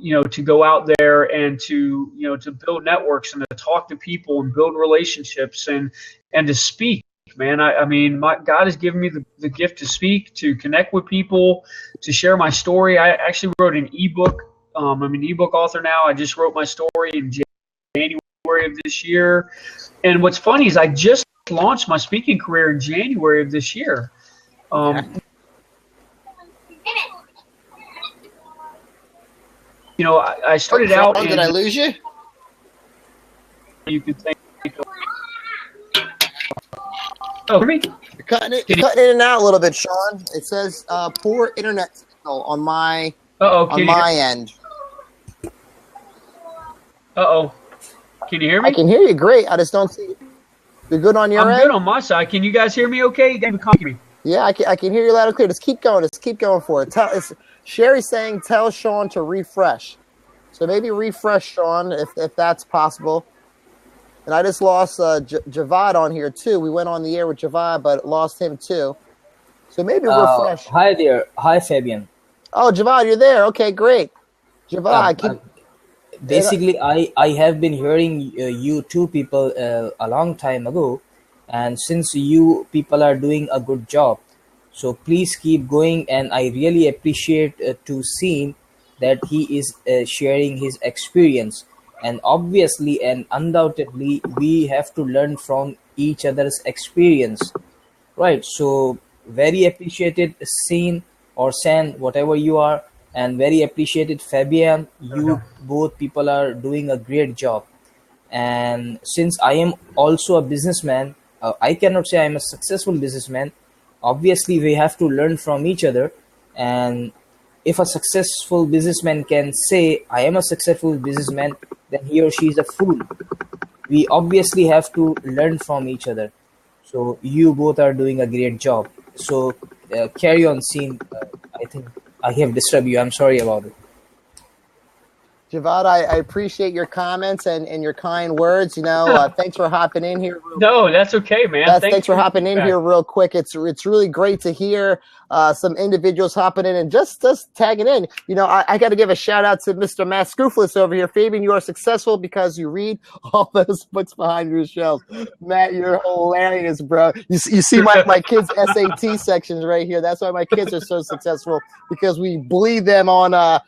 to go out there and to build networks and to talk to people and build relationships and to speak, man. I mean, God has given me the gift to speak, to connect with people, to share my story. I actually wrote an ebook. I'm an ebook author now. I just wrote my story in January of this year. And what's funny is I just launched my speaking career in January of this year. I started out. Did I lose you? You could think. Oh, hear me? You're cutting in and out a little bit, Sean. It says poor internet signal on my end. Can you hear me? I can hear you great. I just don't see you. You're good on your end? I'm good on my side. Can you guys hear me okay? You can copy me. Yeah, I can hear you loud and clear. Just keep going. Just keep going for it. Sherry's saying tell Sean to refresh. So maybe refresh, Sean, if that's possible. And I just lost Javad on here, too. We went on the air with Javad, but lost him, too. So maybe refresh. Hi there. Hi, Fabian. Oh, Javad, you're there. Okay, great. Javad, basically, I have been hearing you two people a long time ago. And since you people are doing a good job, so please keep going. And I really appreciate to see that he is sharing his experience. And obviously and undoubtedly, we have to learn from each other's experience, right? So very appreciated, Sin or San, whatever you are, and very appreciated, Fabian. You both people are doing a great job. And since I am also a businessman, I cannot say I'm a successful businessman. Obviously, we have to learn from each other. And if a successful businessman can say, I am a successful businessman, then he or she is a fool. We obviously have to learn from each other. So you both are doing a great job. So carry on, Scene. I think I have disturbed you. I'm sorry about it. Javad, I appreciate your comments and your kind words. Thanks for hopping in here. No, that's okay, man. Thanks for hopping in here real quick. It's really great to hear some individuals hopping in and just tagging in. I got to give a shout out to Mr. Matt Scoofless over here. Fabian, you are successful because you read all those books behind your shelves. Matt, you're hilarious, bro. You see my kids' SAT sections right here. That's why my kids are so successful, because we bleed them on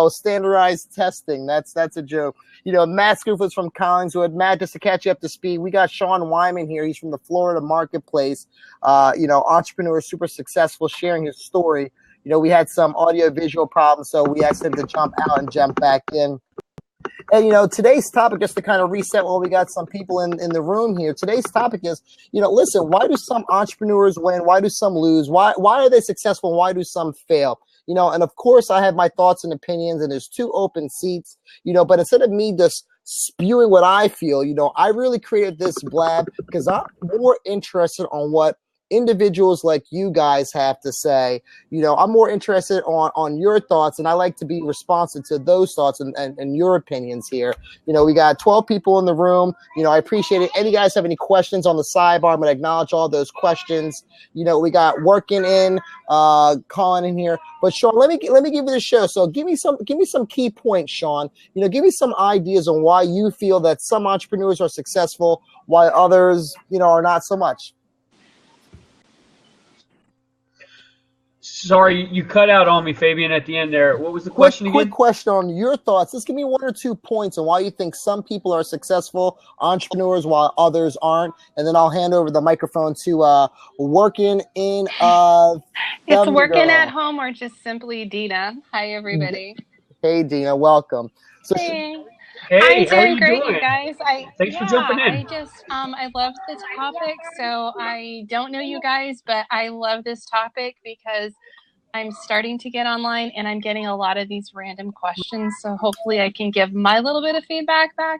standardized testing. That's a joke. Matt Scoofless from Collingswood. Matt, just to catch you up to speed, we got Sean Wyman here. He's from the Florida marketplace. Entrepreneur, super successful, sharing his story. We had some audio visual problems, so we asked him to jump out and jump back in. And, today's topic, just to kind of reset while we got some people in the room here, today's topic is, listen, why do some entrepreneurs win? Why do some lose? Why are they successful? Why do some fail? And of course I have my thoughts and opinions, and there's 2 open seats, but instead of me just spewing what I feel, I really created this blab because I'm more interested on what individuals like you guys have to say. I'm more interested on your thoughts, and I like to be responsive to those thoughts and your opinions here. We got 12 people in the room. I appreciate it. Any guys have any questions on the sidebar, I'm going to acknowledge all those questions. We got working in, calling in here. But Sean, let me give you the show. So give me some key points, Sean. Give me some ideas on why you feel that some entrepreneurs are successful, while others, are not so much. Sorry, you cut out on me, Fabian, at the end there. What was the question again? Quick question on your thoughts. Just give me 1 or 2 points on why you think some people are successful entrepreneurs while others aren't, and then I'll hand over the microphone to working in. It's working at home, or just simply Dina. Hi, everybody. Hey, Dina, welcome. So, hey. Hey, I'm doing great, you guys. Thanks for jumping in. I love the topic. So I don't know you guys, but I love this topic because I'm starting to get online and I'm getting a lot of these random questions. So hopefully I can give my little bit of feedback back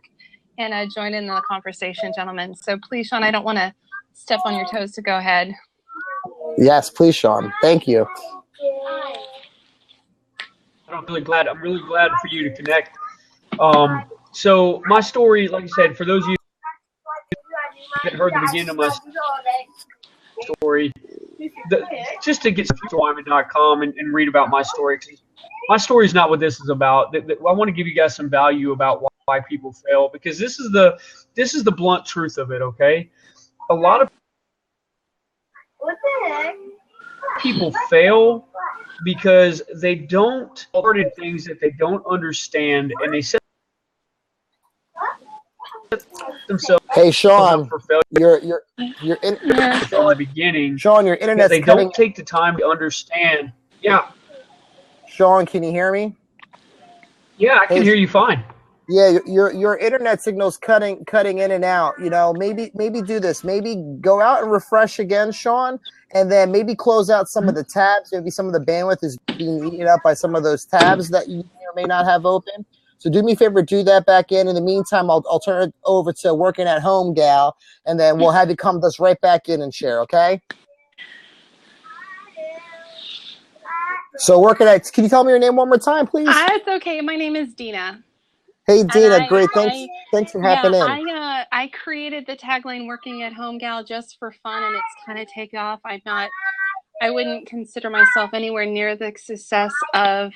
and join in the conversation, gentlemen. So please, Sean, I don't want to step on your toes, so go ahead. Yes, please, Sean. Thank you. I'm really glad for you to connect. So my story, like I said, for those of you who haven't heard the beginning of my story, just to get to and read about my story. 'Cause my story is not what this is about. I want to give you guys some value about why people fail, because this is the blunt truth of it. Okay, a lot of people fail because they don't started things that they don't understand, and they set themselves Hey, Sean, up for failure you're in, from the beginning. Sean, your internet's They cutting. don't take the time to understand. Yeah, Sean, can you hear me? yeah, I can hear you fine. Yeah, your internet signal's cutting in and out. You know, maybe do this. Maybe go out and refresh again, Sean, and then maybe close out some of the tabs. Maybe some of the bandwidth is being eaten up by some of those tabs that you may or may not have open. So do me a favor, do that back in. In the meantime, I'll turn it over to Working at Home Gal, and then we'll have you come with us right back in and share, okay? So can you tell me your name one more time, please? It's okay. My name is Dina. Hey, Dina, great. Thanks for hopping in. I created the tagline "Working at Home Gal" just for fun, and it's kind of taken off. I wouldn't consider myself anywhere near the success of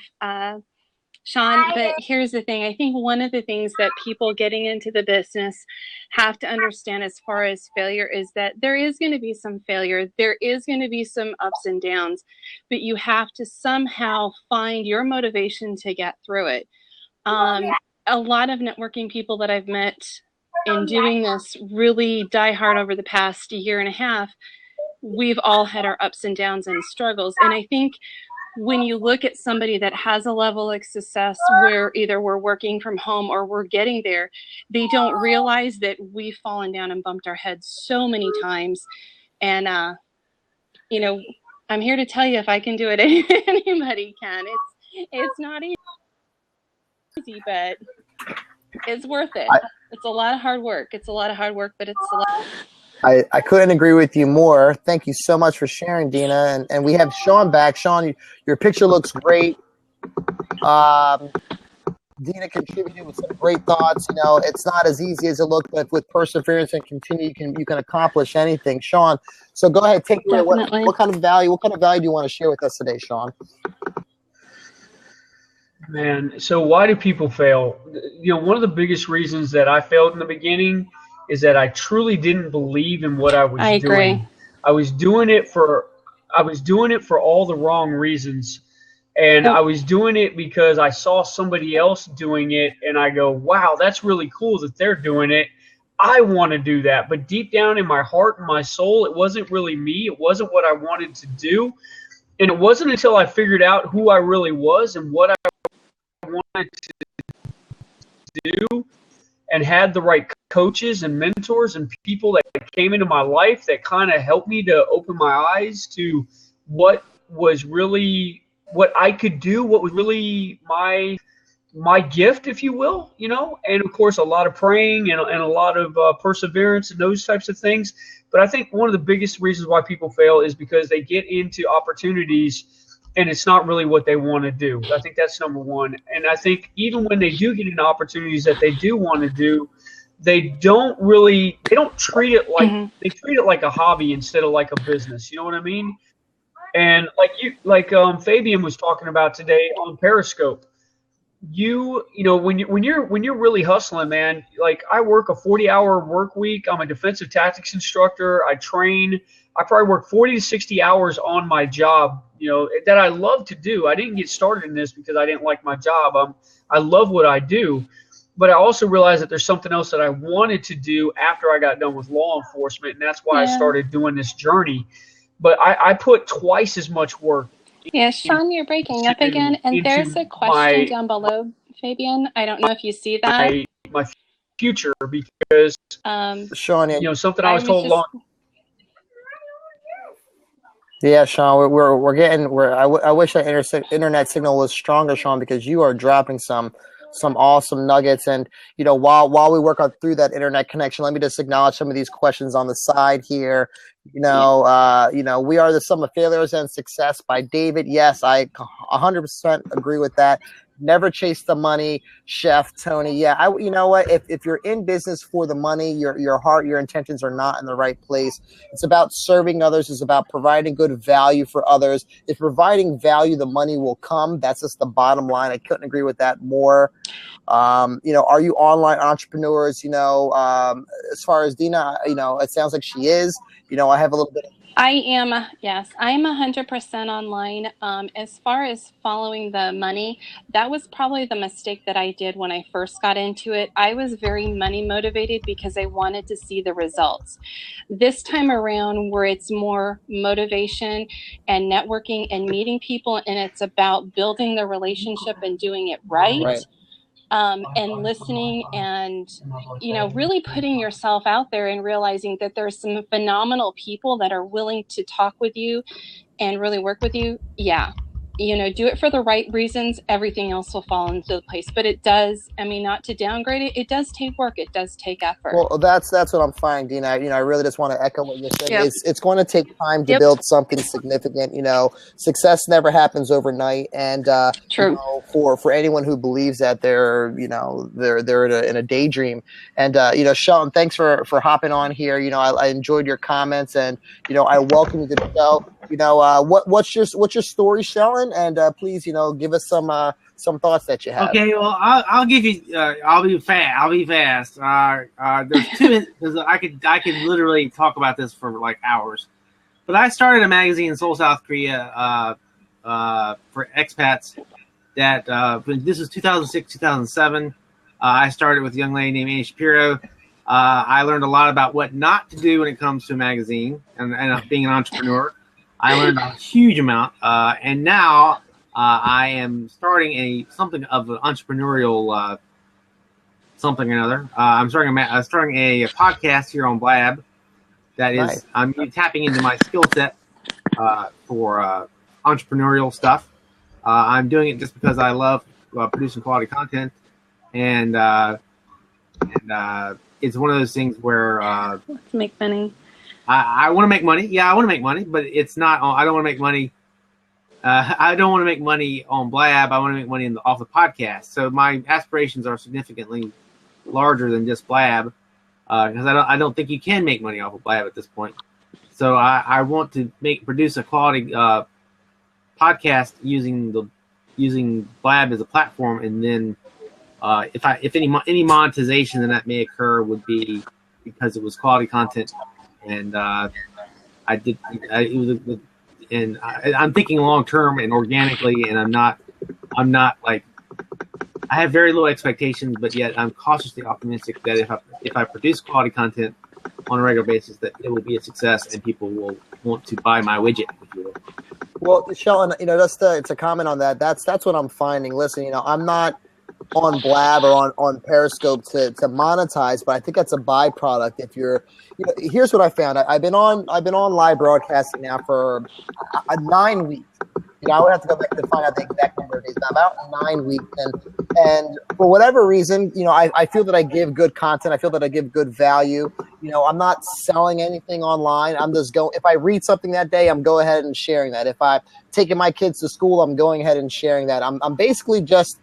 Sean, but here's the thing. I think one of the things that people getting into the business have to understand as far as failure is that there is going to be some failure. There is going to be some ups and downs, but you have to somehow find your motivation to get through it. A lot of networking people that I've met in doing this really die hard over the past year and a half. We've all had our ups and downs and struggles. And I think when you look at somebody that has a level of success where either we're working from home or we're getting there, they don't realize that we've fallen down and bumped our heads so many times. And, you know, I'm here to tell you, if I can do it, anybody can. It's not easy, but it's worth it. It's a lot of hard work. But it's a lot. I couldn't agree with you more. Thank you so much for sharing, Dina. And we have Sean back. Sean, your picture looks great. Dina contributed with some great thoughts. You know, it's not as easy as it looks, but with perseverance and continue, you can accomplish anything. Sean, so go ahead, take away. What kind of value do you want to share with us today, Sean? Man, so why do people fail? You know, one of the biggest reasons that I failed in the beginning is that I truly didn't believe in what I was doing. Agree. I was doing it for all the wrong reasons. And I was doing it because I saw somebody else doing it and I go, wow, that's really cool that they're doing it. I want to do that. But deep down in my heart and my soul, it wasn't really me. It wasn't what I wanted to do. And it wasn't until I figured out who I really was and what I wanted to do and had the right coaches and mentors and people that came into my life that kind of helped me to open my eyes to what I could do, what was really my gift, if you will, you know, and of course a lot of praying and a lot of perseverance and those types of things. But I think one of the biggest reasons why people fail is because they get into opportunities and it's not really what they want to do. I think that's number one. And I think even when they do get into opportunities that they do want to do, they don't treat it like they treat it like a hobby instead of like a business. You know what I mean? And like Fabian was talking about today on Periscope, you know, when you're really hustling, man, like I work a 40-hour work week. I'm a defensive tactics instructor. I train. I probably work 40 to 60 hours on my job, you know, that I love to do. I didn't get started in this because I didn't like my job. I love what I do. But I also realized that there's something else that I wanted to do after I got done with law enforcement, and that's why I started doing this journey. But I put twice as much work. Yeah, Sean, you're breaking up again, and there's a question down below, Fabian. I don't know if you see that. My future, because Sean, you know, something I was told long. Yeah, Sean, I wish that internet signal was stronger, Sean, because you are dropping some awesome nuggets. And you know, while we work through that internet connection, let me just acknowledge some of these questions on the side here. You know, we are the sum of failures and success by David. Yes, I 100% agree with that. Never chase the money, Chef Tony. Yeah, you know what? If you're in business for the money, your heart, your intentions are not in the right place. It's about serving others. It's about providing good value for others. If providing value, the money will come. That's just the bottom line. I couldn't agree with that more. Are you online entrepreneurs? As far as Dina, it sounds like she is. I have a little bit of I am, yes, I'm 100% online. As far as following the money, that was probably the mistake that I did when I first got into it. I was very money motivated because I wanted to see the results. This time around, where it's more motivation and networking and meeting people, and it's about building the relationship and doing it right. And listening and, really putting yourself out there and realizing that there's some phenomenal people that are willing to talk with you and really work with you. Yeah. Do it for the right reasons. Everything else will fall into place. But it does, not to downgrade it, it does take work. It does take effort. Well, that's what I'm finding, Dina. I really just want to echo what you're saying. Yep. It's going to take time to build something significant. Success never happens overnight. And True. For anyone who believes that they're in a daydream. And Shelton, thanks for hopping on here. I enjoyed your comments, and I welcome you to the show. What's your story, Shelton? And please, give us some thoughts that you have. Okay, well, I'll give you. I'll be fast. There's two. I could literally talk about this for like hours. But I started a magazine in Seoul, South Korea, for expats. That this was 2006, 2007. I started with a young lady named Amy Shapiro. I learned a lot about what not to do when it comes to a magazine and being an entrepreneur. I learned a huge amount, and now I am starting something of an entrepreneurial something or another. I'm starting a podcast here on Blab. That is, nice. I'm tapping into my skill set for entrepreneurial stuff. I'm doing it just because I love producing quality content, and it's one of those things where to make money. I want to make money. Yeah, I want to make money, but it's not. I don't want to make money. I don't want to make money on Blab. I want to make money off the podcast. So my aspirations are significantly larger than just Blab, because I don't think you can make money off of Blab at this point. So I want to produce a quality podcast using Blab as a platform, and then if any monetization that may occur would be because it was quality content. And I'm thinking long term and organically, and I'm not like, I have very low expectations, but yet I'm cautiously optimistic that if I produce quality content on a regular basis, that it will be a success and people will want to buy my widget, if you will. Well, Shelton, just to comment on that, that's what I'm finding. Listen, I'm not on Blab or on Periscope to monetize, but I think that's a byproduct. If you're, here's what I found. I've been on live broadcasting now for 9 weeks. I would have to go back to find out the exact number of days. About 9 weeks, and for whatever reason, I feel that I give good content. I feel that I give good value. I'm not selling anything online. I'm just going. If I read something that day, I'm going ahead and sharing that. If I'm taking my kids to school, I'm going ahead and sharing that. I'm basically just.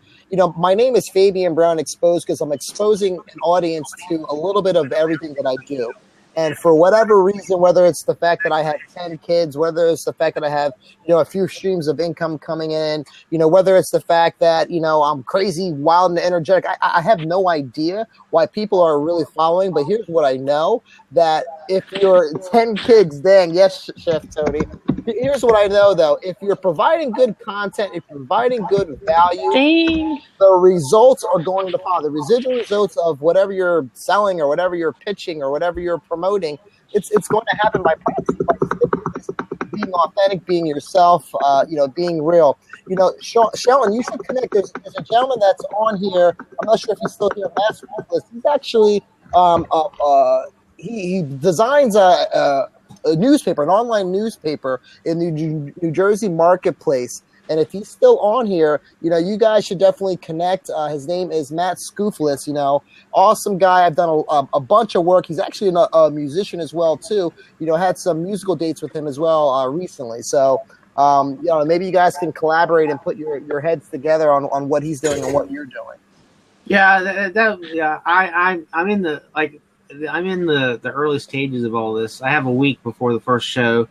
My name is Fabian Brown Exposed because I'm exposing an audience to a little bit of everything that I do. And for whatever reason, whether it's the fact that I have 10 kids, whether it's the fact that I have, a few streams of income coming in, whether it's the fact that, I'm crazy, wild, and energetic, I have no idea why people are really following. But here's what I know, that if you're 10 kids, dang, yes, Chef Tony. Here's what I know, though. If you're providing good content, if you're providing good value, the results are going to follow. The residual results of whatever you're selling or whatever you're pitching or whatever you're promoting, it's going to happen by being authentic, being yourself, being real. Shelton, you should connect. There's a gentleman that's on here. I'm not sure if he's still here. Last week, he's actually he designs a newspaper, an online newspaper in the New Jersey marketplace. And if he's still on here, you guys should definitely connect. His name is Matt Scoofless, awesome guy. I've done a bunch of work. He's actually a musician as well, too. Had some musical dates with him as well recently. So Maybe you guys can collaborate and put your heads together on what he's doing and what you're doing. Yeah, I'm in the early stages of all this. I have a week before the first show,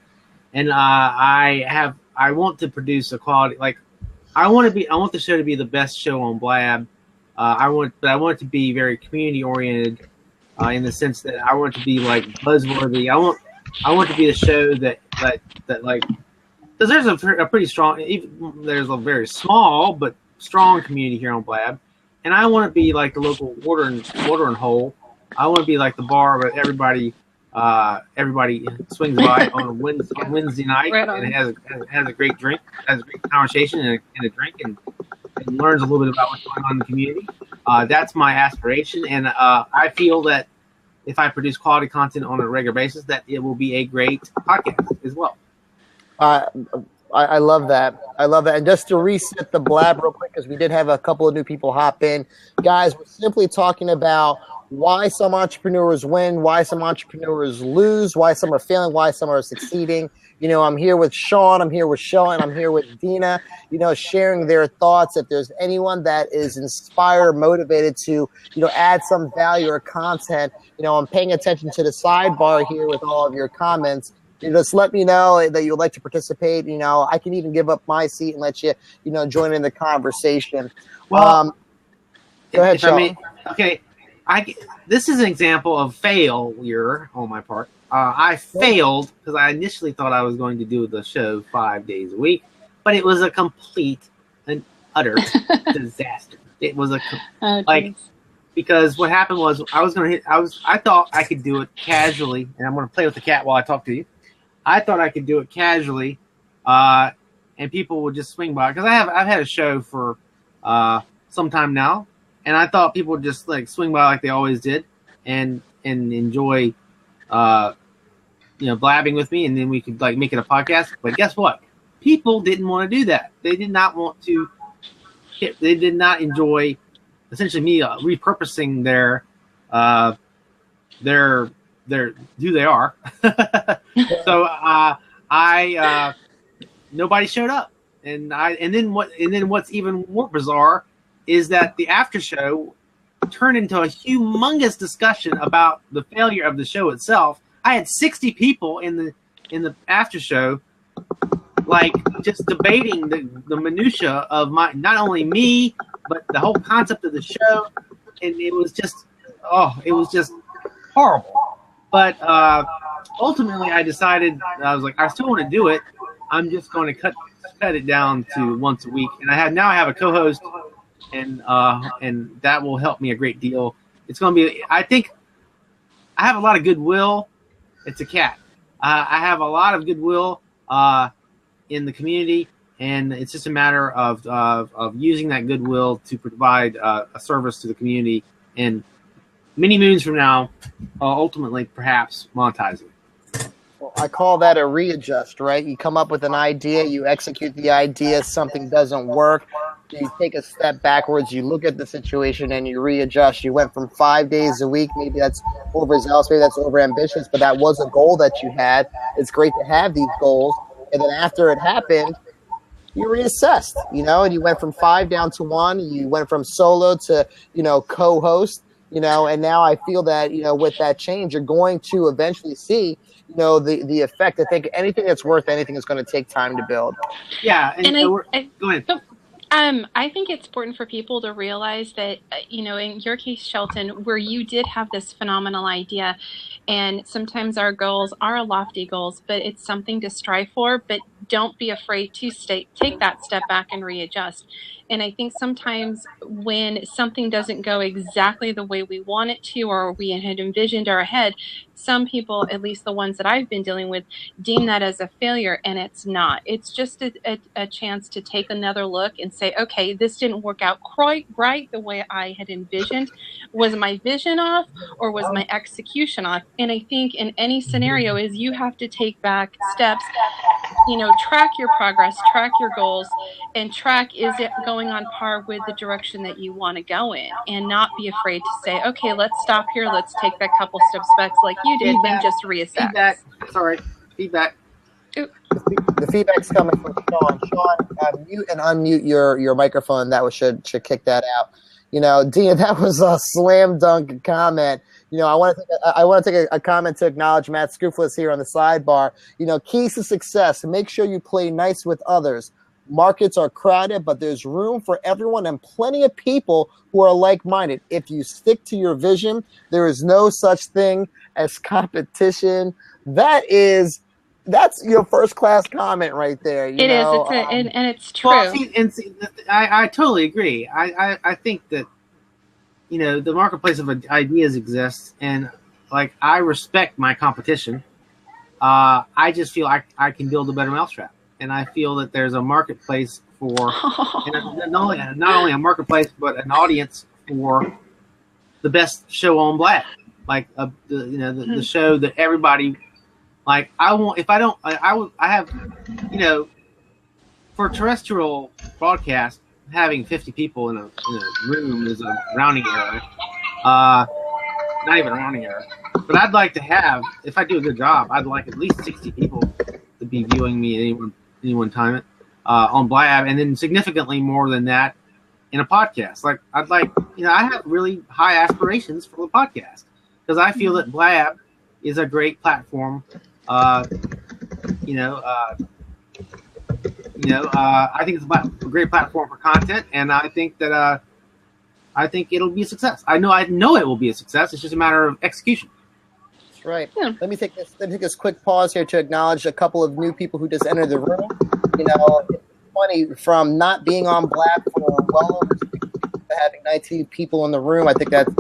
and I want to produce a quality, like I want the show to be the best show on Blab. I want it to be very community oriented, in the sense that I want it to be like buzzworthy. I want to be the show that like, because there's a pretty strong, there's a very small but strong community here on Blab. And I want to be like the local watering hole. I want to be like the bar where everybody swings by on a Wednesday night, right, and has a great drink, has a great conversation and a drink, and learns a little bit about what's going on in the community. That's my aspiration, and I feel that if I produce quality content on a regular basis, that it will be a great podcast as well. I love that. I love that. And just to reset the Blab real quick, because we did have a couple of new people hop in. Guys, we're simply talking about why some entrepreneurs win, why some entrepreneurs lose, why some are failing, why some are succeeding. I'm here with Sean, I'm here with Sean, I'm here with Dina, sharing their thoughts. If there's anyone that is inspired or motivated to, add some value or content, I'm paying attention to the sidebar here with all of your comments. Just let me know that you would like to participate. I can even give up my seat and let you, join in the conversation. Well, go ahead, Sean. This is an example of failure on my part. I failed because I initially thought I was going to do the show 5 days a week, but it was a complete and utter disaster. It was because what happened was I thought I could do it casually, and I'm going to play with the cat while I talk to you. I thought I could do it casually, and people would just swing by, because I've had a show for some time now, and I thought people would just like swing by like they always did, and enjoy blabbing with me, and then we could like make it a podcast. But guess what? People didn't want to do that. They did not want to. They did not enjoy essentially me repurposing their who they are. So nobody showed up, and then what's even more bizarre is that the after show turned into a humongous discussion about the failure of the show itself. I had 60 people in the after show, like just debating the minutia of not only me but the whole concept of the show, and it was just horrible. But ultimately, I decided, I was like, I still want to do it. I'm just going to cut it down to once a week, and I have a co-host, and that will help me a great deal. It's going to be, I think, I have a lot of goodwill. It's a cat. I have a lot of goodwill in the community, and it's just a matter of using that goodwill to provide a service to the community, and many moons from now, ultimately, perhaps monetizing. Well, I call that a readjust, right? You come up with an idea, you execute the idea, something doesn't work, you take a step backwards, you look at the situation, and you readjust. You went from 5 days a week, maybe that's overzealous, maybe that's overambitious, but that was a goal that you had. It's great to have these goals. And then after it happened, you reassessed, and you went from 5 down to 1. You went from solo to, co-host. And now I feel that, with that change, you're going to eventually see, the effect. I think anything that's worth anything is going to take time to build. Yeah. Go ahead. I think it's important for people to realize that, in your case, Shelton, where you did have this phenomenal idea, and sometimes our goals are lofty goals, but it's something to strive for, but don't be afraid to take that step back and readjust. And I think sometimes when something doesn't go exactly the way we want it to, or we had envisioned or ahead, some people, at least the ones that I've been dealing with, deem that as a failure, and it's not. It's just a chance to take another look and say, okay, this didn't work out quite right the way I had envisioned. Was my vision off, or was my execution off? And I think in any scenario is you have to take back steps, track your progress, track your goals, and track, is it going on par with the direction that you want to go in, and not be afraid to say, okay, let's stop here, let's take that couple steps back like you did, then just reassess. Feedback. The feedback's coming from Sean. Sean, mute and unmute your microphone. That should kick that out. Dean, that was a slam dunk comment. I want to take a comment to acknowledge Matt Scoofless here on the sidebar. Keys to success: make sure you play nice with others. Markets are crowded, but there's room for everyone and plenty of people who are like-minded. If you stick to your vision, there is no such thing as competition. That's your first-class comment right there. It is. And it's true. Well, I totally agree. I think that the marketplace of ideas exists, and like I respect my competition. I just feel I can build a better mousetrap, and I feel that there's a marketplace for and not only a marketplace but an audience for the best show on Blab, like the show that everybody like. I have for terrestrial broadcast, having 50 people in a room is a rounding error. Not even a rounding error. But I'd like to have, if I do a good job, I'd like at least 60 people to be viewing me at any one time on Blab, and then significantly more than that in a podcast. Like I have really high aspirations for the podcast because I feel that Blab is a great platform. I think it's a great platform for content, and I think that I think it'll be a success. I know it will be a success. It's just a matter of execution. That's right. Yeah. Let me take this quick pause here to acknowledge a couple of new people who just entered the room. It's funny, from not being on Blab for well over 6 weeks to having 19 people in the room. I think that's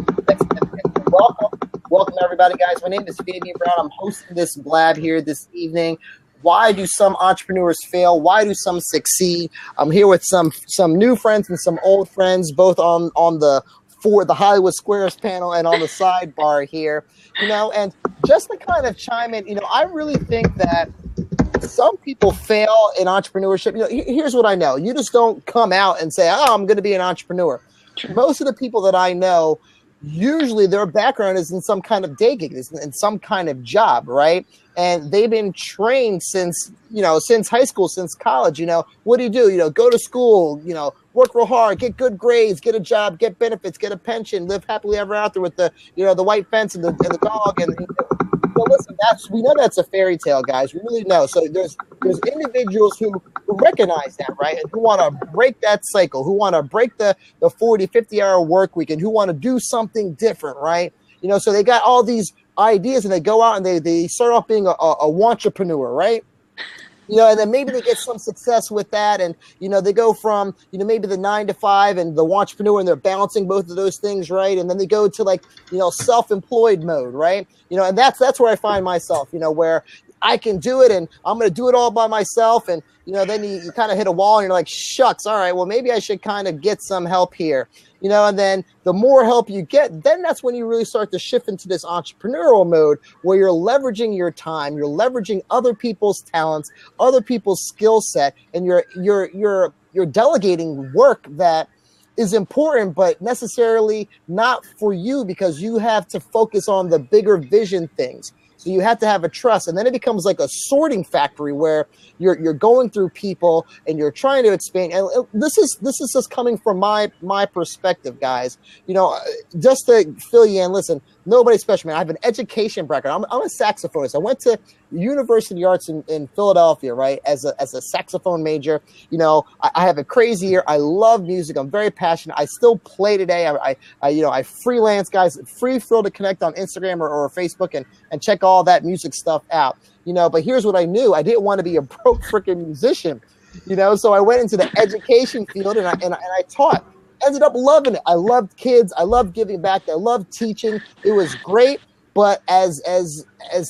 welcome everybody, guys. My name is Fabian Brown. I'm hosting this Blab here this evening. Why do some entrepreneurs fail? Why do some succeed? I'm here with some new friends and some old friends, both on the Hollywood Squares panel and on the sidebar here. And just to kind of chime in, I really think that some people fail in entrepreneurship. Here's what I know. You just don't come out and say, "Oh, I'm going to be an entrepreneur." Most of the people that I know, usually their background is in some kind of day gig, in some kind of job, right? And they've been trained since high school, since college. What do? Go to school, work real hard, get good grades, get a job, get benefits, get a pension, live happily ever after with the white fence and the dog. And listen, we know that's a fairy tale, guys. We really know. So there's individuals who recognize that, right? And who want to break that cycle, who want to break the 40, 50-hour work week, and who want to do something different, right? So they got all these ideas, and they go out and they start off being a wantrepreneur, right? And then maybe they get some success with that, and they go from maybe the 9 to 5 and the wantrepreneur, and they're balancing both of those things, right? And then they go to self-employed mode, right? And that's where I find myself, where I can do it, and I'm going to do it all by myself, and then you kind of hit a wall, and you're like, shucks, all right, well, maybe I should kind of get some help here. And then the more help you get, then that's when you really start to shift into this entrepreneurial mode where you're leveraging your time, you're leveraging other people's talents, other people's skill set, and you're delegating work that is important, but necessarily not for you, because you have to focus on the bigger vision things. So you have to have a trust, and then it becomes like a sorting factory where you're going through people and you're trying to expand. And this is just coming from my perspective, guys. Just to fill you in. Listen, nobody's special, man. I have an education background. I'm a saxophonist. I went to University Arts in Philadelphia, right, as a saxophone major. I have a crazy ear. I love music. I'm very passionate. I still play today. I freelance, guys. Free feel to connect on Instagram or Facebook and check all that music stuff out. But here's what I knew. I didn't want to be a broke freaking musician. So I went into the education field and I taught. Ended up loving it. I loved kids. I loved giving back. I loved teaching. It was great. But as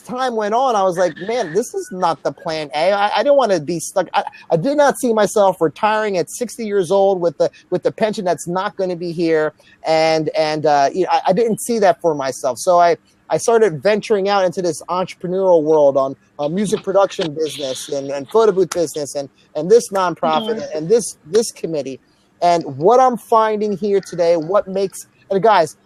time went on, I was like, man, this is not the plan A. I didn't want to be stuck. I did not see myself retiring at 60 years old with the pension that's not going to be here. And I didn't see that for myself. So I started venturing out into this entrepreneurial world on music production business and photo booth business and this nonprofit and this committee. And what I'm finding here today, and guys,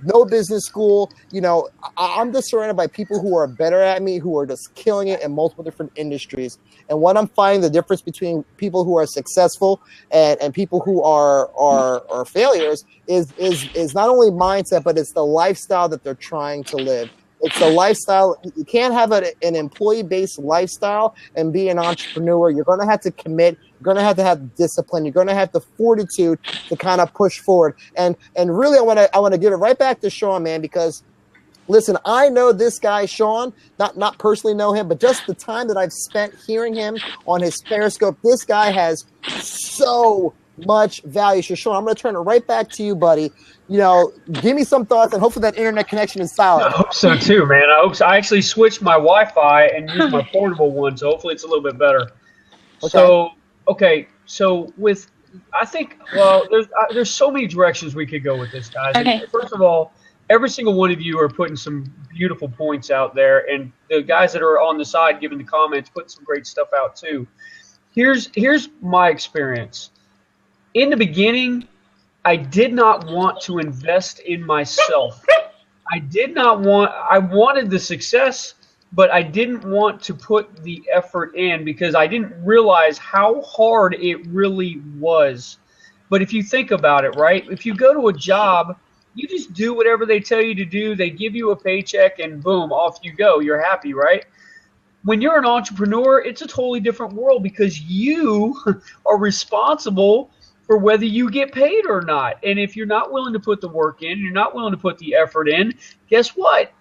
no business school. You know, I'm just surrounded by people who are better at me, who are just killing it in multiple different industries. And what I'm finding the difference between people who are successful and people who are failures is not only mindset, but it's the lifestyle that they're trying to live. It's a lifestyle. You can't have an employee-based lifestyle and be an entrepreneur. You're going to have to commit. You're going to have discipline. You're going to have the fortitude to kind of push forward. And really, I want to give it right back to Sean, man, because listen, I know this guy, Sean, not personally know him, but just the time that I've spent hearing him on his Periscope, this guy has so much value. So, Sean, I'm going to turn it right back to you, buddy. You know, give me some thoughts, and hopefully that internet connection is solid. I hope so too, man. I hope so. I actually switched my Wi-Fi and used my portable one, so hopefully it's a little bit better. Okay. So with, I think, well, there's so many directions we could go with this, guys. Okay. First of all, every single one of you are putting some beautiful points out there, and the guys that are on the side giving the comments put some great stuff out too. Here's my experience. In the beginning, I did not want to invest in myself. I wanted the success, but I didn't want to put the effort in because I didn't realize how hard it really was. But if you think about it, right? If you go to a job, you just do whatever they tell you to do. They give you a paycheck and boom, off you go. You're happy, right? When you're an entrepreneur, it's a totally different world because you are responsible for whether you get paid or not. And if you're not willing to put the work in, you're not willing to put the effort in, guess what?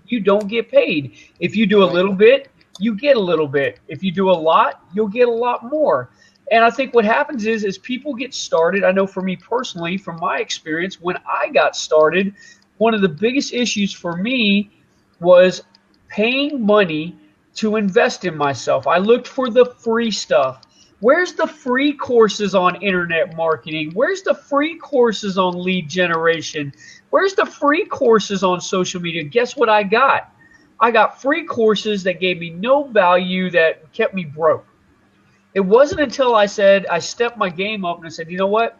You don't get paid. If you do a little bit, you get a little bit. If you do a lot, you'll get a lot more. And I think what happens is people get started. I know for me personally, from my experience, when I got started, one of the biggest issues for me was paying money to invest in myself. I looked for the free stuff. Where's the free courses on internet marketing? Where's the free courses on lead generation? Where's the free courses on social media? Guess what I got? I got free courses that gave me no value, that kept me broke. It wasn't until I stepped my game up and I said, you know what?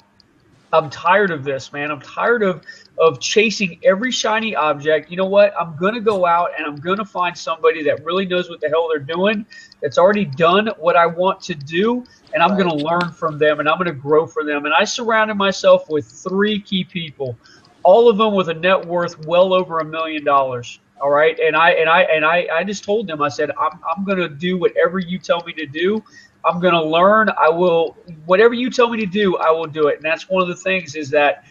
I'm tired of this, man. I'm tired of chasing every shiny object. You know what? I'm going to go out and I'm going to find somebody that really knows what the hell they're doing, that's already done what I want to do, and I'm going to learn from them and I'm going to grow from them. And I surrounded myself with 3 key people, all of them with a net worth well over $1 million. All right. And I just told them, I said, I'm going to do whatever you tell me to do. I'm going to learn. Whatever you tell me to do, I will do it. And that's one of the things is that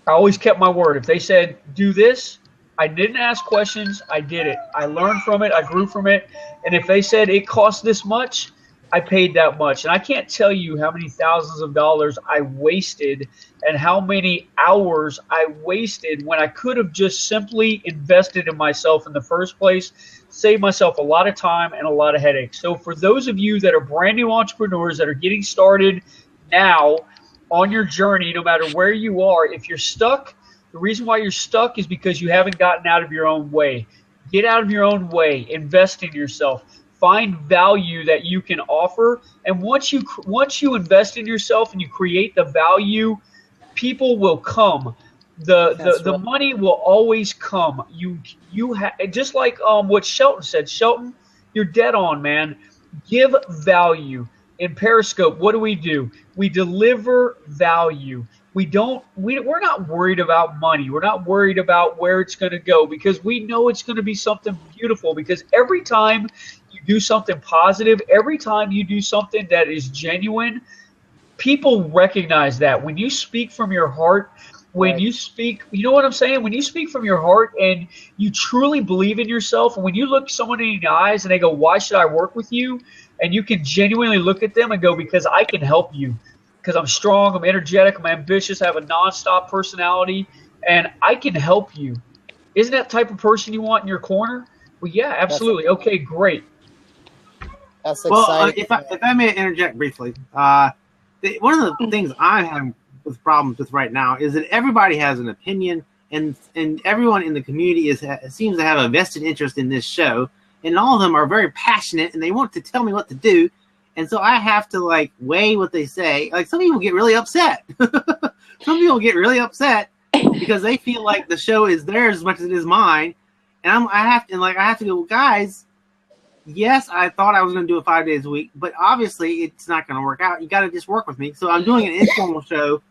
I always kept my word. If they said, do this, I didn't ask questions. I did it. I learned from it. I grew from it. And if they said it cost this much, I paid that much. And I can't tell you how many thousands of dollars I wasted and how many hours I wasted when I could have just simply invested in myself in the first place, saved myself a lot of time and a lot of headaches. So for those of you that are brand new entrepreneurs that are getting started now on your journey, no matter where you are, if you're stuck, the reason why you're stuck is because you haven't gotten out of your own way. Get out of your own way. Invest in yourself. Find value that you can offer. And once you invest in yourself and you create the value, people will come. The money will always come. You just like what Shelton said. Shelton, you're dead on, man. Give value. In Periscope, what do? We deliver value. We're not worried about money. We're not worried about where it's going to go because we know it's going to be something beautiful, because every time you do something positive, every time you do something that is genuine, people recognize that. When you speak from your heart, when you speak, you know what I'm saying? When you speak from your heart and you truly believe in yourself, and when you look someone in the eyes and they go, why should I work with you? And you can genuinely look at them and go, because I can help you. Because I'm strong, I'm energetic, I'm ambitious, I have a nonstop personality, and I can help you. Isn't that the type of person you want in your corner? Well, yeah, absolutely. Okay, great. That's exciting. Well, if I may interject briefly, one of the things I'm having with problems with right now is that everybody has an opinion, and everyone in the community seems to have a vested interest in this show, and all of them are very passionate, and they want to tell me what to do. And so I have to weigh what they say. Like, some people get really upset. Some people get really upset because they feel like the show is theirs as much as it is mine, and I have to go, guys. Yes, I thought I was going to do it 5 days a week, but obviously it's not going to work out. You got to just work with me. So I'm doing an informal show,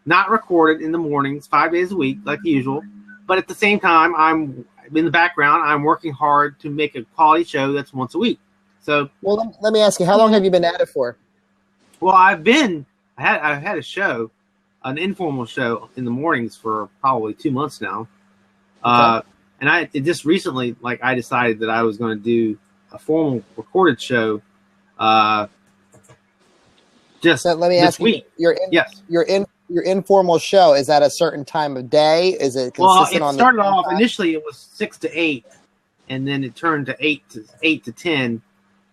not recorded, in the mornings, 5 days a week, like usual. But at the same time, I'm in the background. I'm working hard to make a quality show that's once a week. So, well, let me ask you, how long have you been at it for? well, I've had a show, an informal show in the mornings for probably 2 months now. Okay. And just recently, like, I decided that I was going to do a formal recorded show. Just So let me this ask week. Yes. Your informal show, is that a certain time of day? Is it Well, consistent it on started the off initially. It was 6 to 8, and then it turned to 8 to 10.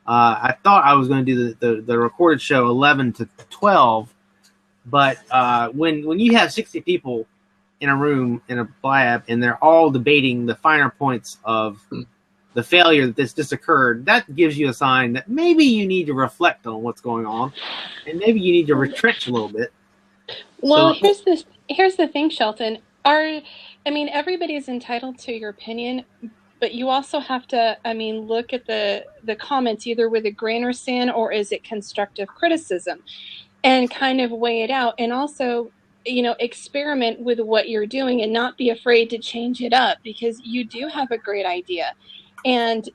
I thought I was going to do the recorded show 11 to 12, but when you have 60 people in a room in a lab and they're all debating the finer points of the failure that this just occurred, that gives you a sign that maybe you need to reflect on what's going on, and maybe you need to retrench a little bit. Well, here's the thing, Shelton. Everybody's entitled to your opinion, but you also have to, look at the comments either with a grain of sand or is it constructive criticism, and kind of weigh it out, and also, experiment with what you're doing and not be afraid to change it up, because you do have a great idea. And,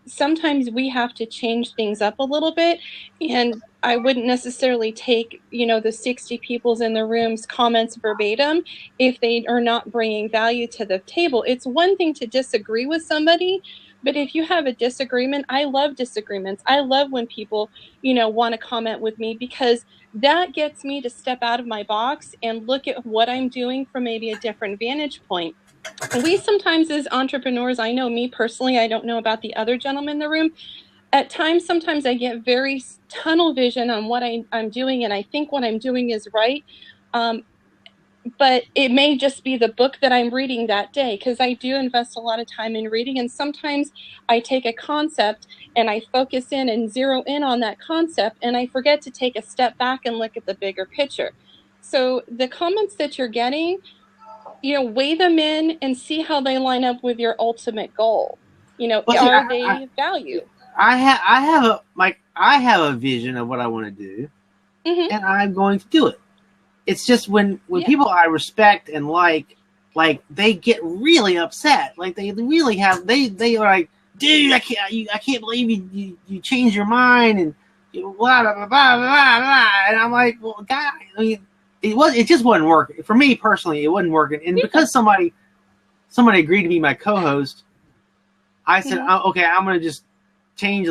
sometimes we have to change things up a little bit. And I wouldn't necessarily take, the 60 people's in the room's comments verbatim if they are not bringing value to the table. It's one thing to disagree with somebody, but if you have a disagreement, I love disagreements. I love when people, want to comment with me, because that gets me to step out of my box and look at what I'm doing from maybe a different vantage point. We sometimes, as entrepreneurs, I know me personally, I don't know about the other gentlemen in the room, at times, sometimes I get very tunnel vision on what I'm doing, and I think what I'm doing is right. But it may just be the book that I'm reading that day, because I do invest a lot of time in reading. And sometimes I take a concept and I focus in and zero in on that concept, and I forget to take a step back and look at the bigger picture. So the comments that you're getting, weigh them in and see how they line up with your ultimate goal. Are they value? I have a vision of what I want to do, Mm-hmm. and I'm going to do it. It's just when people I respect and like they get really upset. Like they really have they are like, dude, I can't believe you changed your mind and blah blah blah blah blah. And I'm like, well, God, it just wasn't working for me personally. It wasn't working, and because somebody agreed to be my co-host, I said, okay, I'm gonna just change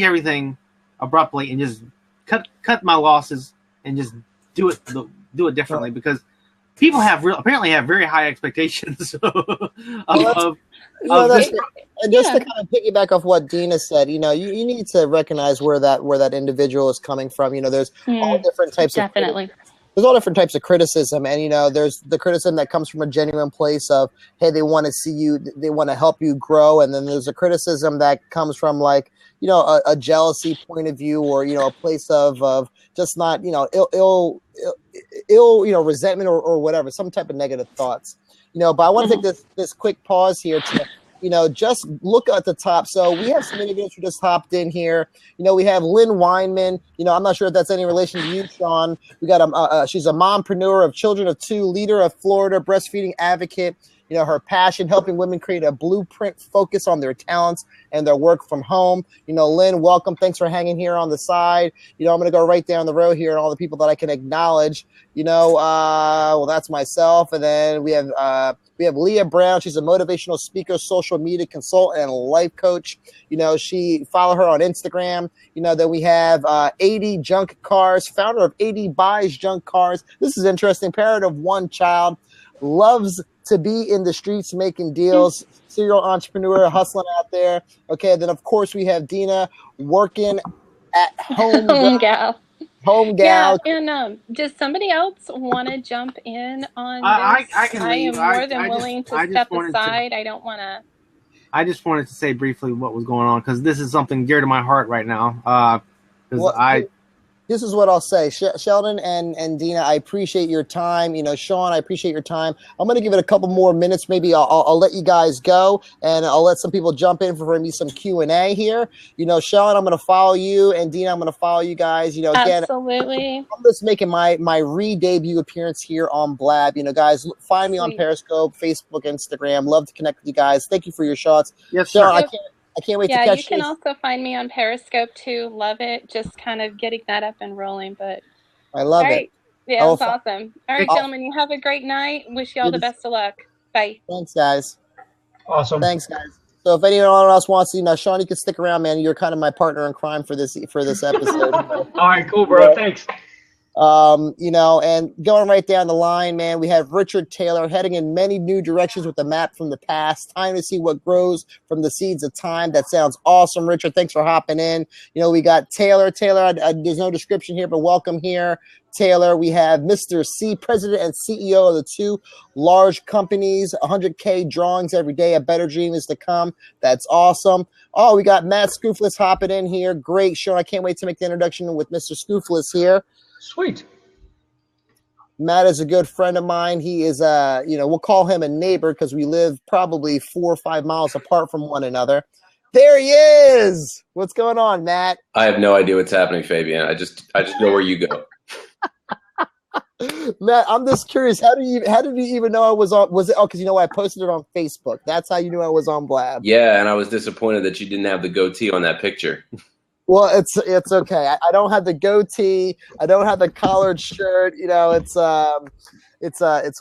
everything abruptly and just cut my losses and just do it differently, because people apparently have very high expectations of this. And just to kind of piggyback off what Dina said, you need to recognize where that individual is coming from. There's all different types there's all different types of criticism, and there's the criticism that comes from a genuine place of, hey, they want to see you, they want to help you grow, and then there's a criticism that comes from like a jealousy point of view, or a place of just not ill resentment or whatever, some type of negative thoughts. But I want to take this quick pause here to just look at the top. So we have some individuals who just hopped in here. We have Lynn Weinman. I'm not sure if that's any relation to you, Sean. We got she's a mompreneur of children of 2, leader of Florida, breastfeeding advocate. Her passion, helping women create a blueprint, focus on their talents and their work from home. Lynn, welcome. Thanks for hanging here on the side. I'm going to go right down the row here and all the people that I can acknowledge. Well, that's myself. And then we have Leah Brown. She's a motivational speaker, social media consultant, and life coach. She follow her on Instagram. Then we have 80 Junk Cars, founder of 80 Buys Junk Cars. This is interesting. Parent of 1 child, loves to be in the streets making deals, serial entrepreneur, hustling out there. Okay, then of course we have Dina working at home. Home gal. Yeah, and does somebody else want to jump in on this? I can leave. I am more than willing to step aside. I don't want to. I just wanted to say briefly what was going on, because this is something dear to my heart right now. This is what I'll say, Sheldon and Dina. I appreciate your time. Sean, I appreciate your time. I'm going to give it a couple more minutes. Maybe I'll let you guys go, and I'll let some people jump in for maybe some Q&A here. Sean, I'm going to follow you, and Dina, I'm going to follow you guys. Again, Absolutely. I'm just making my re-debut appearance here on Blab. Guys, find me on Sweet. Periscope, Facebook, Instagram. Love to connect with you guys. Thank you for your shots. Yes, Sean, sir. I can't wait to Yeah, catch you can also find me on Periscope too. Love it. Just kind of getting that up and rolling. But I love all it. right. Yeah, it's awesome. All right, I'll- gentlemen, you have a great night. Wish you all the best of luck. Bye. Thanks, guys. Awesome. Thanks, guys. So if anyone else wants to, Sean, you can stick around, man. You're kind of my partner in crime for this episode. All right, cool, bro. Thanks. And going right down the line, man, we have Richard Taylor heading in many new directions with the map from the past. Time to see what grows from the seeds of time. That sounds awesome, Richard. Thanks for hopping in. We got Taylor. There's no description here, but welcome here, Taylor. We have Mr. C, president and CEO of the two large companies, 100K drawings every day. A better dream is to come. That's awesome. Oh, we got Matt Scoofless hopping in here. Great, Sean. I can't wait to make the introduction with Mr. Scoofless here. Sweet. Matt is a good friend of mine. He is, we'll call him a neighbor because we live probably 4 or 5 miles apart from one another. There he is. What's going on, Matt? I have no idea what's happening, Fabian. I just know where you go. Matt, I'm just curious. How did you even know I was on? Was it? Oh, because I posted it on Facebook. That's how you knew I was on Blab. Yeah, and I was disappointed that you didn't have the goatee on that picture. Well, it's okay. I don't have the goatee. I don't have the collared shirt. It's a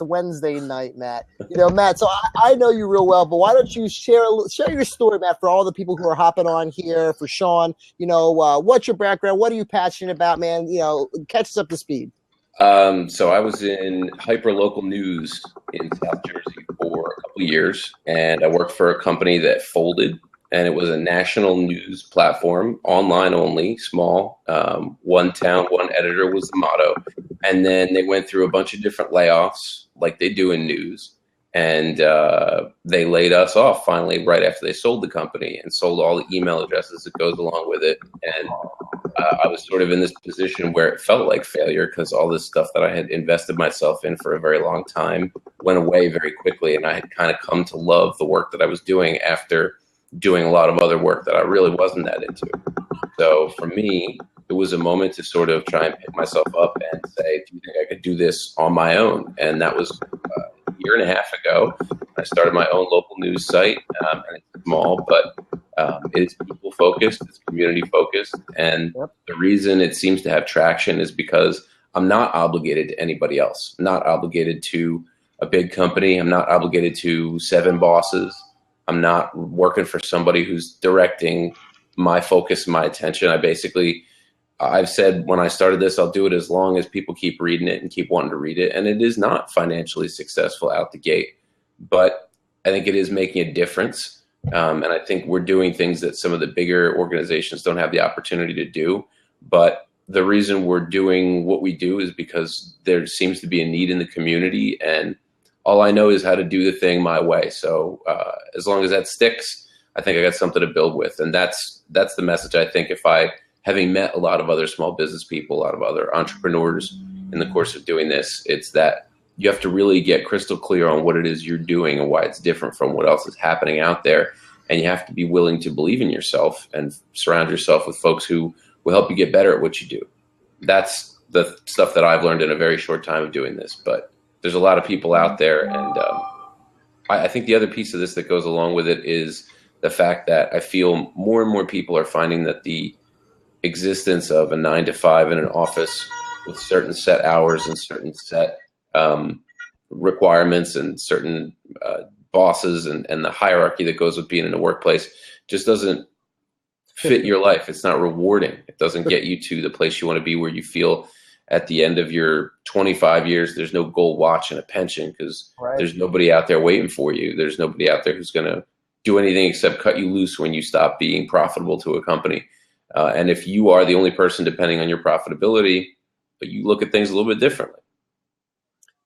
Wednesday night, Matt. Matt. So I know you real well, but why don't you share your story, Matt, for all the people who are hopping on here? For Sean, what's your background? What are you passionate about, man? Catch us up to speed. So I was in hyper-local news in South Jersey for a couple of years, and I worked for a company that folded, and it was a national news platform, online only, small. One town, one editor was the motto. And then they went through a bunch of different layoffs like they do in news. And they laid us off finally right after they sold the company and sold all the email addresses that goes along with it. And I was sort of in this position where it felt like failure because all this stuff that I had invested myself in for a very long time went away very quickly. And I had kind of come to love the work that I was doing after doing a lot of other work that I really wasn't that into. So for me, it was a moment to sort of try and pick myself up and say, do you think I could do this on my own? And that was a year and a half ago. I started my own local news site, and it's small, but it's people focused, it's community focused. And the reason it seems to have traction is because I'm not obligated to anybody else. I'm not obligated to a big company. I'm not obligated to 7 bosses. I'm not working for somebody who's directing my focus, my attention. I've said when I started this, I'll do it as long as people keep reading it and keep wanting to read it. And it is not financially successful out the gate, but I think it is making a difference. And I think we're doing things that some of the bigger organizations don't have the opportunity to do. But the reason we're doing what we do is because there seems to be a need in the community, and all I know is how to do the thing my way. So as long as that sticks, I think I got something to build with. And that's the message. I think having met a lot of other small business people, a lot of other entrepreneurs in the course of doing this, it's that you have to really get crystal clear on what it is you're doing and why it's different from what else is happening out there. And you have to be willing to believe in yourself and surround yourself with folks who will help you get better at what you do. That's the stuff that I've learned in a very short time of doing this. But there's a lot of people out there. And I think the other piece of this that goes along with it is the fact that I feel more and more people are finding that the existence of a 9-to-5 in an office with certain set hours and certain set requirements and certain bosses and the hierarchy that goes with being in a workplace just doesn't fit your life. It's not rewarding. It doesn't get you to the place you want to be, where you feel at the end of your 25 years, there's no gold watch and a pension because there's nobody out there waiting for you. There's nobody out there who's going to do anything except cut you loose when you stop being profitable to a company. And if you are the only person depending on your profitability, but you look at things a little bit differently.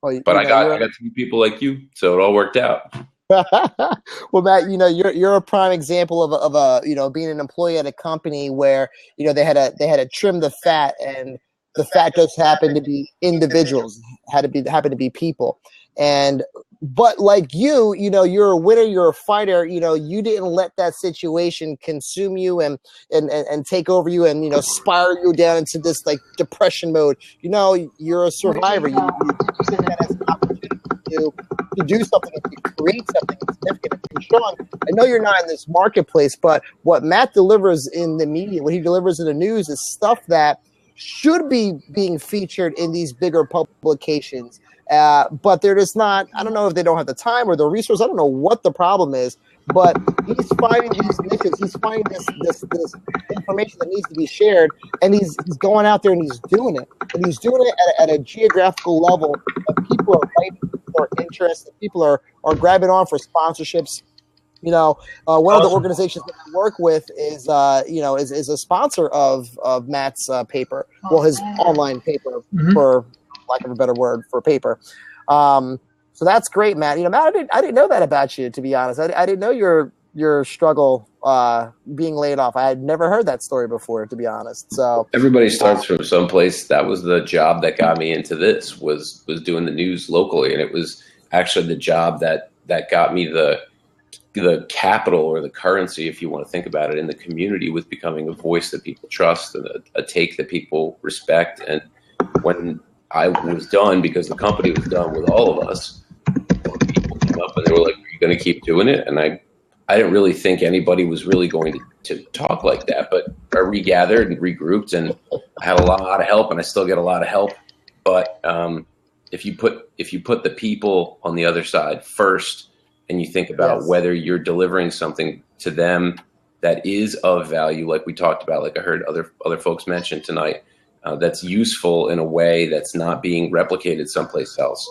Well, but I got 2 people like you, so it all worked out. Well, Matt, you're a prime example of a being an employee at a company where they had to trim the fat, and The fact just happened to be individuals, happen to be people. And but like you know, you're a winner, you're a fighter. You know, you didn't let that situation consume you and take over you and, you know, spiral you down into this like depression mode. You know, you're a survivor. You take that as an opportunity to do something, to create something significant. And Sean, I know you're not in this marketplace, but what Matt delivers in the media, what he delivers in the news, is stuff that should be being featured in these bigger publications. But they're just not. I don't know if they don't have the time or the resource. I don't know what the problem is, but he's finding these niches. He's finding this information that needs to be shared, and he's going out there and he's doing it. And he's doing it at a geographical level. And people are writing, people are interested, people are grabbing on for sponsorships. You know, one of the organizations that I work with is a sponsor of Matt's paper. Well, his online paper, for lack of a better word, for paper. So that's great, Matt. You know, Matt, I didn't know that about you, to be honest. I didn't know your struggle being laid off. I had never heard that story before, to be honest. So everybody starts from someplace. That was the job that got me into this, was doing the news locally, and it was actually the job that got me the capital or the currency, if you want to think about it, in the community, with becoming a voice that people trust and a take that people respect. And when I was done, because the company was done with all of us, people came up and they were like, "Are you going to keep doing it?" And I didn't really think anybody was really going to talk like that, but I regathered and regrouped, and I had a lot of help, and I still get a lot of help. But if you put the people on the other side first, and you think about whether you're delivering something to them that is of value, like we talked about, like I heard other folks mention tonight, that's useful in a way that's not being replicated someplace else.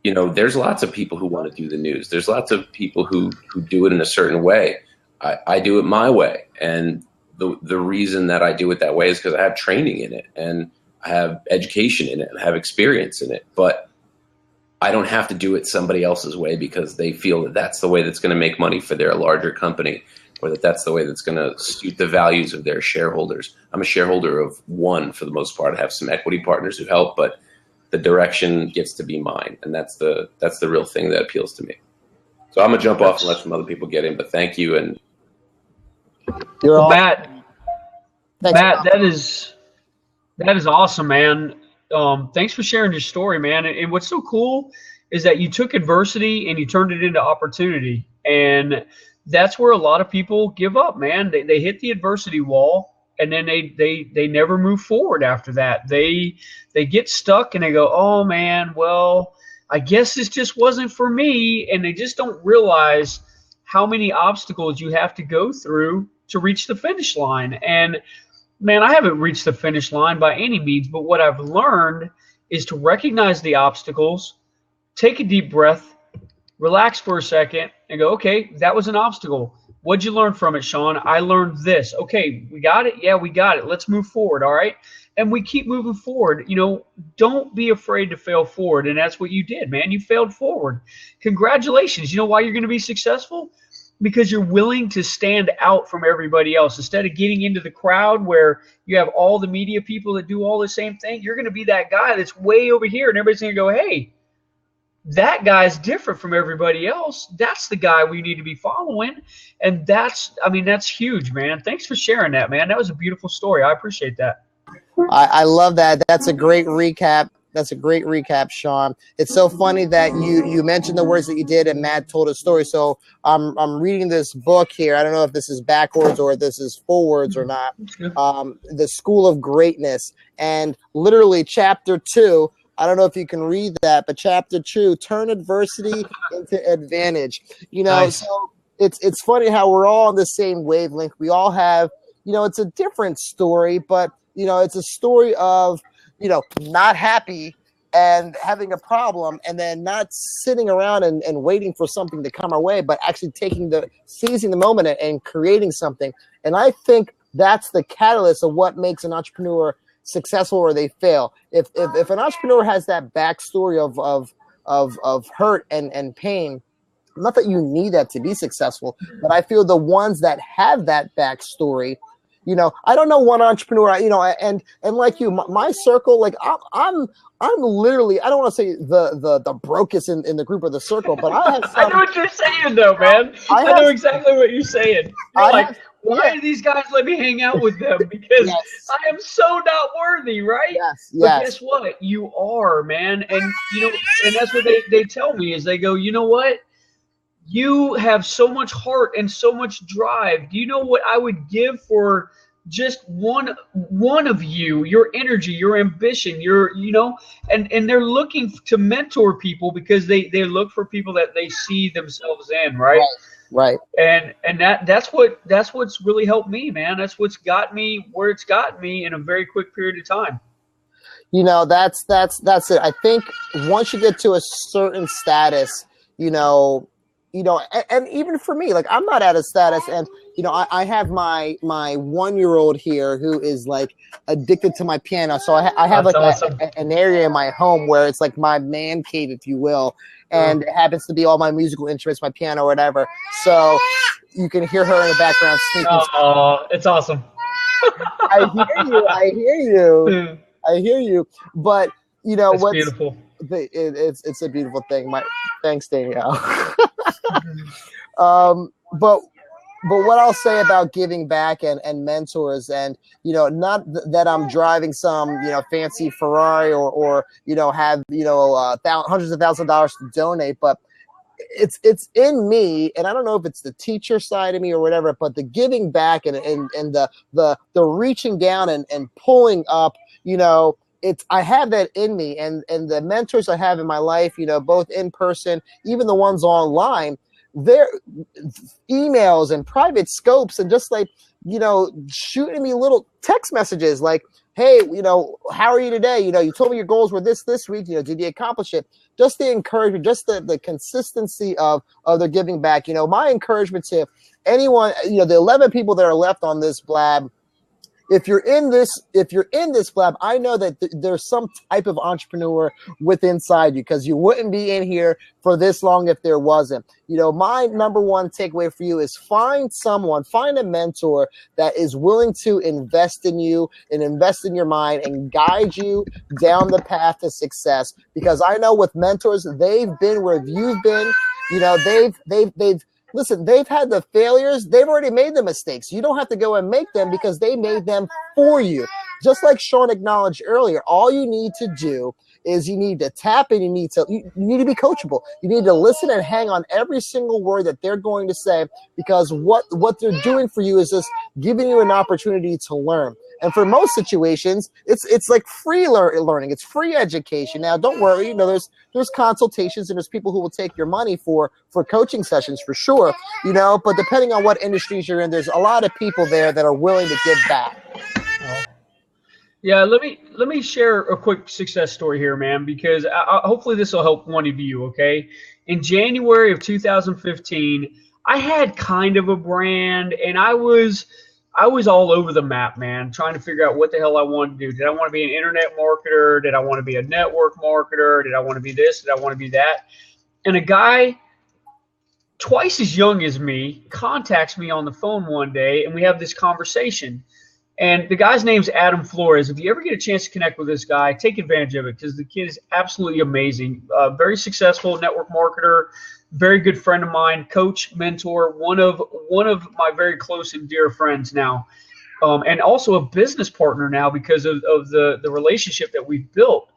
You know, there's lots of people who want to do the news. There's lots of people who do it in a certain way. I do it my way. And the reason that I do it that way is because I have training in it, and I have education in it, and I have experience in it. But I don't have to do it somebody else's way because they feel that that's the way that's going to make money for their larger company, or that that's the way that's going to suit the values of their shareholders. I'm a shareholder of one for the most part. I have some equity partners who help, but the direction gets to be mine, and that's the real thing that appeals to me. So I'm gonna jump off and let some other people get in, but thank you. And Matt, that is awesome, man. Thanks for sharing your story, man. And what's so cool is that you took adversity and you turned it into opportunity. And that's where a lot of people give up, man. They hit the adversity wall, and then they never move forward after that. They get stuck and they go, oh man, well, I guess this just wasn't for me. And they just don't realize how many obstacles you have to go through to reach the finish line. And man, I haven't reached the finish line by any means, but what I've learned is to recognize the obstacles, take a deep breath, relax for a second, and go, okay, that was an obstacle. What'd you learn from it, Sean? I learned this. Okay, we got it? Yeah, we got it. Let's move forward, all right? And we keep moving forward. You know, don't be afraid to fail forward, and that's what you did, man. You failed forward. Congratulations. You know why you're going to be successful? Because you're willing to stand out from everybody else. Instead of getting into the crowd where you have all the media people that do all the same thing, you're going to be that guy that's way over here, and everybody's going to go, hey, that guy's different from everybody else. That's the guy we need to be following. And that's huge, man. Thanks for sharing that, man. That was a beautiful story. I appreciate that. I love that. That's a great recap. That's a great recap, Sean. It's so funny that you mentioned the words that you did, and Matt told a story. So I'm reading this book here. I don't know if this is backwards or this is forwards or not. The School of Greatness, and literally chapter 2. I don't know if you can read that, but chapter 2, turn adversity into advantage. You know, nice. So it's funny how we're all on the same wavelength. We all have, you know, it's a different story, but you know, it's a story of, you know, not happy and having a problem, and then not sitting around and waiting for something to come our way, but actually seizing the moment and creating something. And I think that's the catalyst of what makes an entrepreneur successful or they fail. If an entrepreneur has that backstory of hurt and pain, not that you need that to be successful, but I feel the ones that have that backstory, You know, I don't know one entrepreneur, you know, and like you, my circle, like I'm literally, I don't want to say the brokest in the group or the circle, but I have I know some, what you're saying, though, man. I know exactly what you're saying. You're like, why do these guys let me hang out with them? Because yes, I am so not worthy, right? yes, But yes, guess what? You are, man. And, you know, and that's what they tell me is they go, you know what? You have so much heart and so much drive. Do you know what I would give for just one of you, your energy, your ambition, your, you know, and they're looking to mentor people because they look for people that they see themselves in, right? right. And that's what's really helped me, man. That's what's got me where it's got me in a very quick period of time. You know, that's it. I think once you get to a certain status, you know, and even for me, like I'm not at a status, and you know, I have my 1-year-old here who is like addicted to my piano. So I have That's like awesome. an area in my home where it's like my man cave, if you will, and it happens to be all my musical instruments, my piano, or whatever. So you can hear her in the background sneaking. Oh, it's awesome. I hear you. I hear you. But you know That's beautiful. It's a beautiful thing. Thanks, Danielle. But what I'll say about giving back and mentors, and you know, not that I'm driving some, you know, fancy Ferrari or you know, have, you know, hundreds of thousands of dollars to donate, but it's in me, and I don't know if it's the teacher side of me or whatever, but the giving back and the reaching down and pulling up, you know, I have that in me, and the mentors I have in my life, you know, both in person, even the ones online, their emails and private scopes, and just like, you know, shooting me little text messages like, hey, you know, how are you today? You know, you told me your goals were this week. You know, did you accomplish it? Just the encouragement, just the consistency of their giving back. You know, my encouragement to anyone, you know, the 11 people that are left on this blab, if you're in this blab, I know that there's some type of entrepreneur with inside you, because you wouldn't be in here for this long if there wasn't. You know, my number one takeaway for you is find a mentor that is willing to invest in you and invest in your mind and guide you down the path to success. Because I know with mentors, they've been where you've been. You know, listen, they've had the failures. They've already made the mistakes. You don't have to go and make them, because they made them for you. Just like Sean acknowledged earlier, all you need to do is you need to tap in. You need to be coachable. You need to listen and hang on every single word that they're going to say, because what they're doing for you is just giving you an opportunity to learn. And for most situations, it's like free learning. It's free education. Now, don't worry. You know, there's consultations, and there's people who will take your money for coaching sessions for sure. You know, but depending on what industries you're in, there's a lot of people there that are willing to give back. Yeah, let me share a quick success story here, man, because hopefully this will help one of you. Okay, in January of 2015, I had kind of a brand, and I was all over the map, man, trying to figure out what the hell I wanted to do. Did I want to be an internet marketer? Did I want to be a network marketer? Did I want to be this? Did I want to be that? And a guy twice as young as me contacts me on the phone one day, and we have this conversation. And the guy's name's Adam Flores. If you ever get a chance to connect with this guy, take advantage of it, because the kid is absolutely amazing. Very successful network marketer, very good friend of mine, coach, mentor, one of my very close and dear friends now, and also a business partner now because of the relationship that we've built.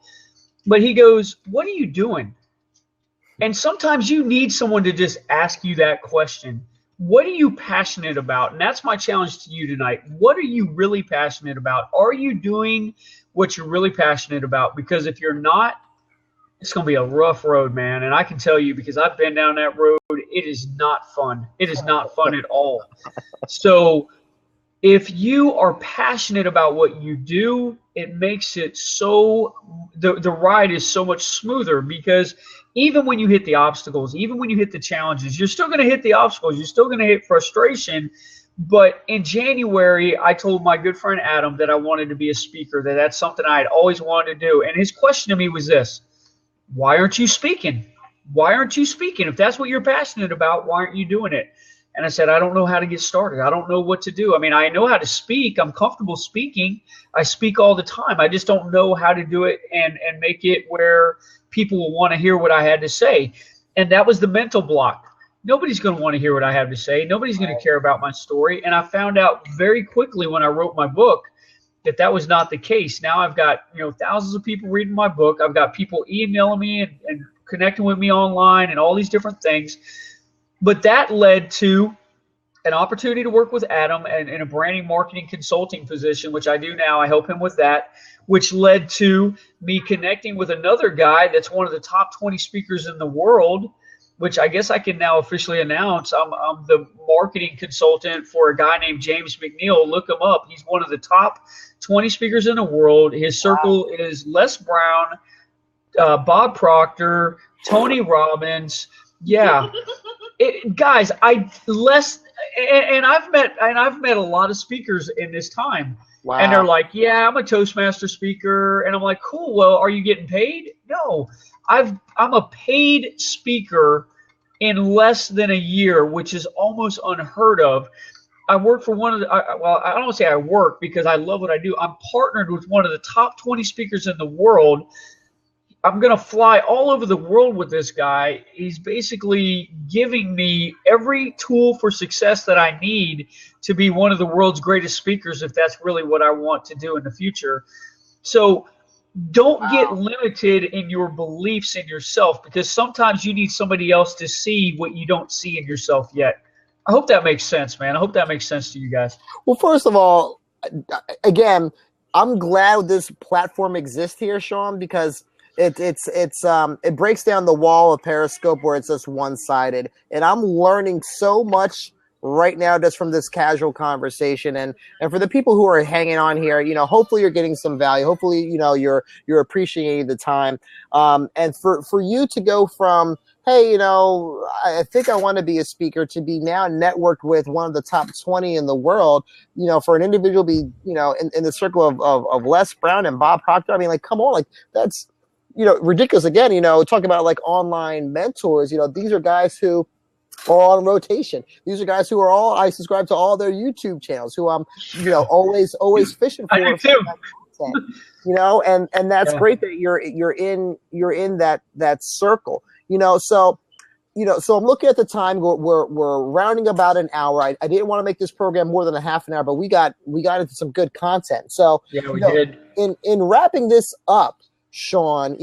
But he goes, "What are you doing?" And sometimes you need someone to just ask you that question. What are you passionate about? And that's my challenge to you tonight. What are you really passionate about? Are you doing what you're really passionate about? Because if you're not, it's going to be a rough road, man. And I can tell you, because I've been down that road, it is not fun. It is not fun at all. So if you are passionate about what you do, it makes it so the ride is so much smoother, because even when you hit the obstacles, even when you hit the challenges, you're still going to hit the obstacles. You're still going to hit frustration. But in January, I told my good friend Adam that I wanted to be a speaker, that's something I had always wanted to do. And his question to me was this: why aren't you speaking? Why aren't you speaking? If that's what you're passionate about, why aren't you doing it? And I said, I don't know how to get started. I don't know what to do. I mean, I know how to speak. I'm comfortable speaking. I speak all the time. I just don't know how to do it and make it where people will want to hear what I had to say. And that was the mental block. Nobody's going to want to hear what I have to say. Nobody's going to care about my story. And I found out very quickly when I wrote my book that was not the case. Now I've got, thousands of people reading my book. I've got people emailing me and connecting with me online and all these different things. But that led to an opportunity to work with Adam in a branding marketing consulting position, which I do now. I help him with that, which led to me connecting with another guy that's one of the top 20 speakers in the world, which I guess I can now officially announce. I'm the marketing consultant for a guy named James McNeil. Look him up. He's one of the top 20 speakers in the world. His circle is Les Brown, Bob Proctor, Tony Robbins. Yeah. Guys, I've met a lot of speakers in this time. Wow. And they're like, yeah, I'm a Toastmaster speaker. And I'm like, cool. Well, are you getting paid? No, I'm a paid speaker in less than a year, which is almost unheard of. I work for one of the, I don't want to say I work because I love what I do. I'm partnered with one of the top 20 speakers in the world. I'm going to fly all over the world with this guy. He's basically giving me every tool for success that I need to be one of the world's greatest speakers, if that's really what I want to do in the future. So don't get limited in your beliefs in yourself, because sometimes you need somebody else to see what you don't see in yourself yet. I hope that makes sense, man. I hope that makes sense to you guys. Well, first of all, again, I'm glad this platform exists here, Sean, because it breaks down the wall of Periscope where it's just one-sided. And I'm learning so much right now just from this casual conversation. And for the people who are hanging on here, hopefully you're getting some value. Hopefully, you're appreciating the time. And for you to go from, hey, I think I want to be a speaker, to be now networked with one of the top 20 in the world, for an individual to be, in the circle of Les Brown and Bob Proctor. I mean, like, come on, like, that's, ridiculous. Again, talking about like online mentors, these are guys who are on rotation. These are guys who are I subscribe to all their YouTube channels, who I'm, always fishing for. I do too. Content, and that's great that you're in that circle, so I'm looking at the time. We're rounding about an hour. I didn't want to make this program more than a half an hour, but we got into some good content. So yeah, we did. In wrapping this up, Sean,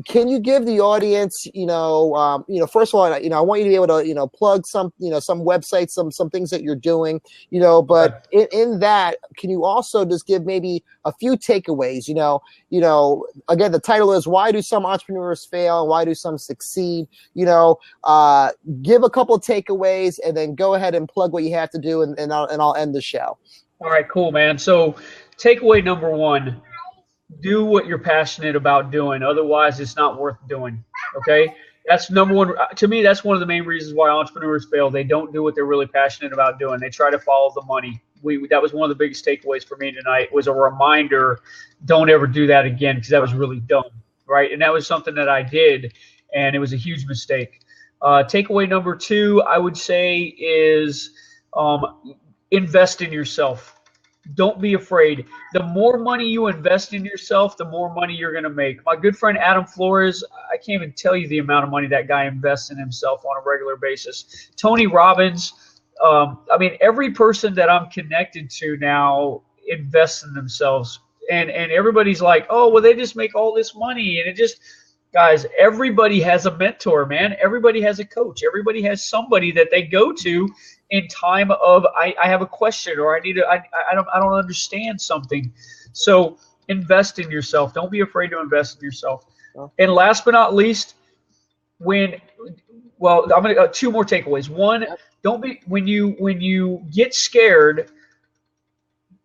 can you give the audience, first of all, I want you to be able to, plug some websites, some things that you're doing, but in that, can you also just give maybe a few takeaways? Again, the title is "Why Do Some Entrepreneurs Fail and Why Do Some Succeed?" Give a couple of takeaways and then go ahead and plug what you have to do, and I'll end the show. All right, cool, man. So takeaway number one: do what you're passionate about doing. Otherwise, it's not worth doing. Okay? That's number one. To me, that's one of the main reasons why entrepreneurs fail. They don't do what they're really passionate about doing. They try to follow the money. That was one of the biggest takeaways for me tonight, was a reminder, don't ever do that again, because that was really dumb, right? And that was something that I did, and it was a huge mistake. Takeaway number two, I would say, is invest in yourself. Don't be afraid. The more money you invest in yourself, the more money you're going to make. My good friend Adam Flores, I can't even tell you the amount of money that guy invests in himself on a regular basis. Tony Robbins, every person that I'm connected to now invests in themselves. And everybody's like, oh, well, they just make all this money. And guys, everybody has a mentor, man. Everybody has a coach. Everybody has somebody that they go to in time of, I have a question, or I don't understand something. So invest in yourself. Don't be afraid to invest in yourself. And last but not least, I'm going to two more takeaways. One, don't be, when you get scared,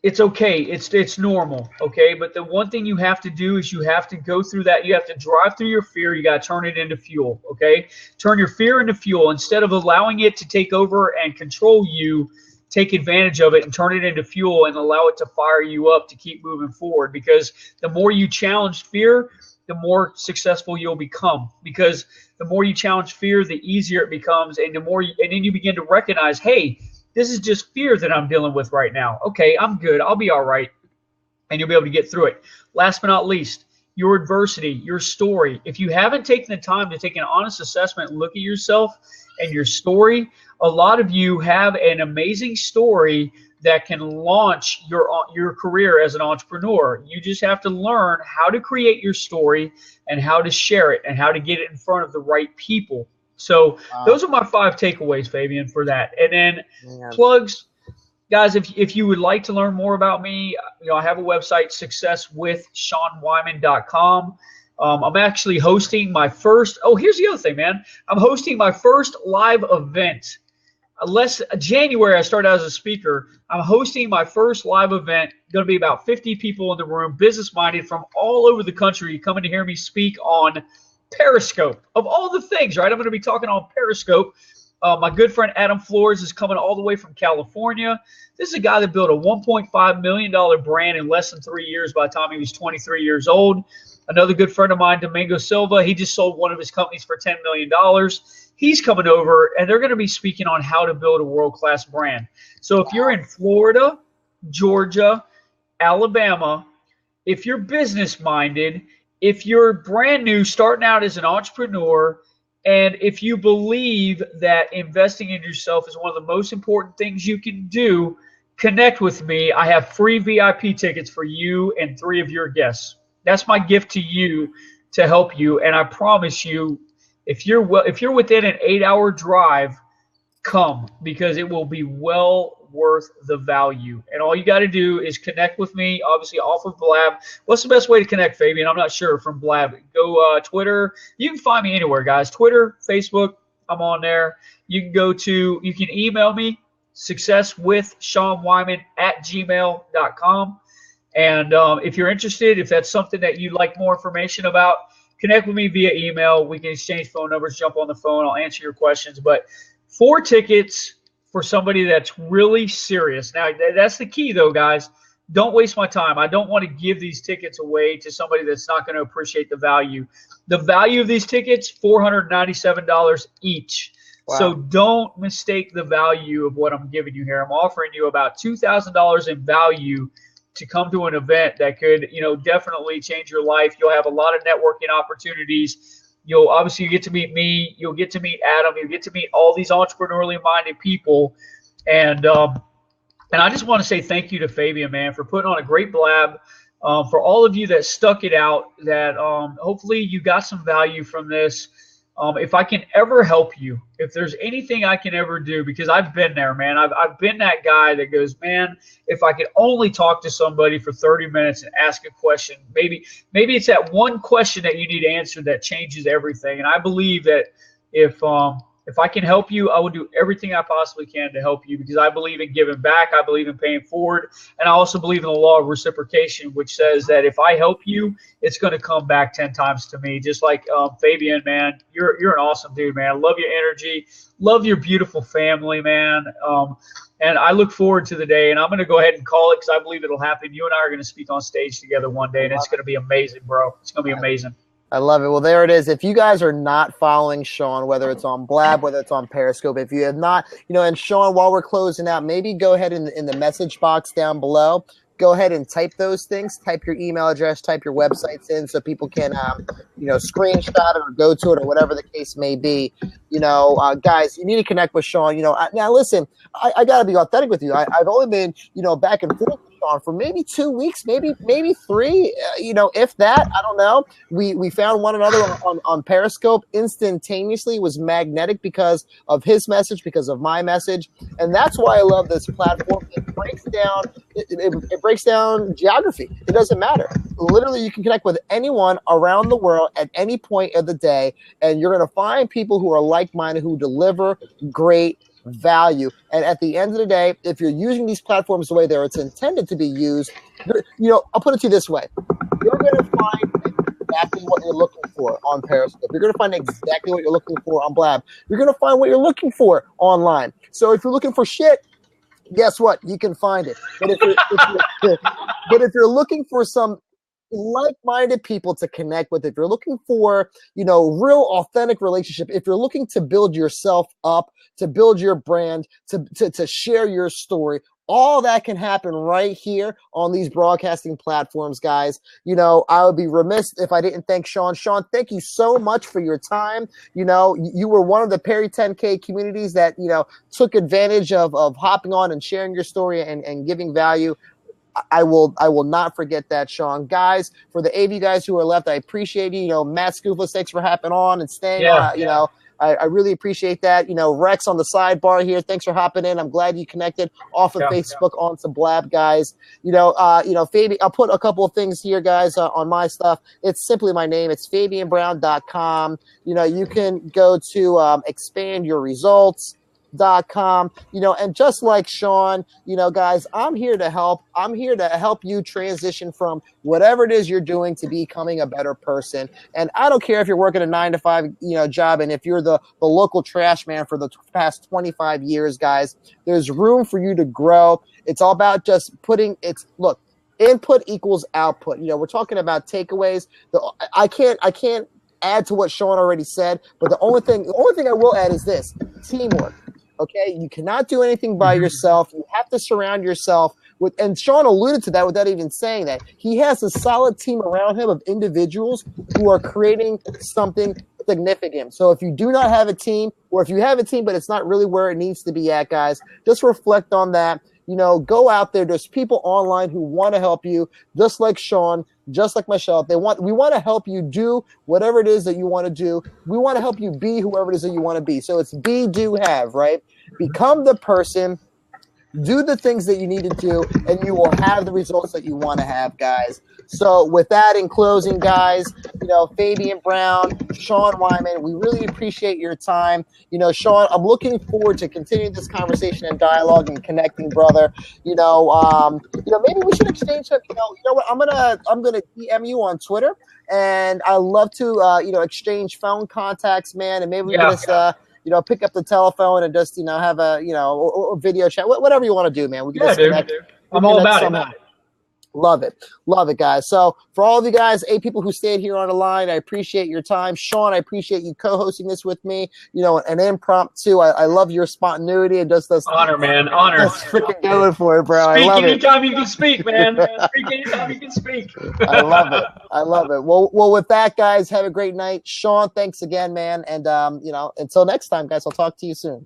it's okay. It's normal. Okay. But the one thing you have to do is you have to go through that. You have to drive through your fear. You got to turn it into fuel. Okay. Turn your fear into fuel. Instead of allowing it to take over and control you, take advantage of it and turn it into fuel and allow it to fire you up to keep moving forward. Because the more you challenge fear, the more successful you'll become, because the more you challenge fear, the easier it becomes. And and then you begin to recognize, hey, this is just fear that I'm dealing with right now. Okay, I'm good. I'll be all right. And you'll be able to get through it. Last but not least, your adversity, your story. If you haven't taken the time to take an honest assessment and look at yourself and your story, a lot of you have an amazing story that can launch your career as an entrepreneur. You just have to learn how to create your story and how to share it and how to get it in front of the right people. So those are my 5 takeaways, Fabian, for that. And then plugs. Guys, if you would like to learn more about me, I have a website, successwithseanwyman.com. I'm actually hosting my first – here's the other thing, man. I'm hosting my first live event. January, I started out as a speaker. I'm hosting my first live event. Going to be about 50 people in the room, business-minded from all over the country, coming to hear me speak on Periscope. Of all the things, right? I'm going to be talking on Periscope. My good friend Adam Flores is coming all the way from California. This is a guy that built a $1.5 million brand in less than 3 years by the time he was 23 years old. Another good friend of mine, Domingo Silva, he just sold one of his companies for $10 million. He's coming over, and they're going to be speaking on how to build a world-class brand. So if you're in Florida, Georgia, Alabama, if you're business-minded, if you're brand new, starting out as an entrepreneur, and if you believe that investing in yourself is one of the most important things you can do, connect with me. I have free VIP tickets for you and 3 of your guests. That's my gift to you to help you. And I promise you, if you're within an 8-hour drive, come, because it will be well worth the value. And all you got to do is connect with me, obviously off of Blab. What's the best way to connect, Fabian? I'm not sure from Blab. Go Twitter. You can find me anywhere, guys. Twitter, Facebook, I'm on there. You can email me, successwithseanwyman@gmail.com. And if you're interested, if that's something that you'd like more information about, connect with me via email. We can exchange phone numbers, jump on the phone. I'll answer your questions. But 4 tickets for somebody that's really serious. Now, that's the key, though, guys. Don't waste my time. I don't want to give these tickets away to somebody that's not going to appreciate the value. The value of these tickets, $497 each. Wow. So don't mistake the value of what I'm giving you here. I'm offering you about $2,000 in value to come to an event that could, definitely change your life. You'll have a lot of networking opportunities. You'll obviously get to meet me. You'll get to meet Adam. You'll get to meet all these entrepreneurially minded people. And I just want to say thank you to Fabian, man, for putting on a great Blab. For all of you that stuck it out, that hopefully you got some value from this. If I can ever help you, if there's anything I can ever do, because I've been there, man. I've been that guy that goes, man, if I could only talk to somebody for 30 minutes and ask a question, maybe it's that one question that you need answered that changes everything. And I believe that if I can help you, I will do everything I possibly can to help you, because I believe in giving back. I believe in paying forward. And I also believe in the law of reciprocation, which says that if I help you, it's going to come back 10 times to me. Just like Fabian, man, you're an awesome dude, man. I love your energy. Love your beautiful family, man. And I look forward to the day. And I'm going to go ahead and call it, because I believe it'll happen. You and I are going to speak on stage together one day, and it's going to be amazing, bro. It's going to be amazing. I love it. Well, there it is. If you guys are not following Sean, whether it's on Blab, whether it's on Periscope, if you have not, and Sean, while we're closing out, maybe go ahead in the message box down below, go ahead and type those things, type your email address, type your websites in so people can, screenshot it or go to it or whatever the case may be. Guys, you need to connect with Sean. Now listen, I got to be authentic with you. I've only been, back and forth with Sean for maybe 2 weeks, maybe 3, if that. I don't know. We found one another on Periscope instantaneously. It was magnetic because of his message, because of my message. And that's why I love this platform. It breaks down it breaks down geography. It doesn't matter. Literally, you can connect with anyone around the world at any point of the day, and you're going to find people who are like-minded, who deliver great value. And at the end of the day, if you're using these platforms the way it's intended to be used, I'll put it to you this way. You're going to find exactly what you're looking for on Periscope. You're going to find exactly what you're looking for on Blab. You're going to find what you're looking for online. So if you're looking for shit, guess what? You can find it. But if you're looking for some like-minded people to connect with, if you're looking for, real authentic relationship, if you're looking to build yourself up, to build your brand, to share your story, all that can happen right here on these broadcasting platforms, guys. I would be remiss if I didn't thank Sean. Sean, thank you so much for your time. You were one of the Perry 10K communities that, took advantage of hopping on and sharing your story and giving value. I will not forget that, Sean. Guys, for the AV guys who are left, I appreciate you. Matt Scoofless, thanks for hopping on and staying on. I really appreciate that. Rex on the sidebar here, thanks for hopping in. I'm glad you connected off of Facebook onto Blab, guys. Fabian, I'll put a couple of things here, guys, on my stuff. It's simply my name. It's FabianBrown.com. You can go to expand your results. .com, and just like Sean, guys, I'm here to help. I'm here to help you transition from whatever it is you're doing to becoming a better person. And I don't care if you're working a 9-to-5, job, and if you're the local trash man for the past 25 years, guys, there's room for you to grow. It's all about just look, input equals output. We're talking about takeaways. I can't add to what Sean already said, but the only thing I will add is this: teamwork. Okay, you cannot do anything by yourself. You have to surround yourself with, and Sean alluded to that without even saying that. He has a solid team around him of individuals who are creating something significant. So if you do not have a team, or if you have a team but it's not really where it needs to be at, guys, just reflect on that. Go out there. There's people online who want to help you, just like Sean, just like myself. We want to help you do whatever it is that you want to do. We want to help you be whoever it is that you want to be. So it's be, do, have, right? Become the person, do the things that you need to do, and you will have the results that you want to have, guys. So with that, in closing, guys, Fabian Brown, Sean Wyman, we really appreciate your time. Sean, I'm looking forward to continuing this conversation and dialogue and connecting, brother. Maybe we should exchange some, you know what, I'm gonna DM you on Twitter, and I love to exchange phone contacts, man, and maybe we can just pick up the telephone and just, have a, or video chat, whatever you want to do, man. We can just connect. I'm all about it. Love it. Love it, guys. So for all of you guys, 8 people who stayed here on the line, I appreciate your time. Sean, I appreciate you co-hosting this with me. An impromptu. I love your spontaneity and just this honor, man. Honor. Just freaking going for it, bro. Speak I love anytime you can speak, man. Speak anytime you can speak. I love it. I love it. Well, with that, guys, have a great night. Sean, thanks again, man. And until next time, guys, I'll talk to you soon.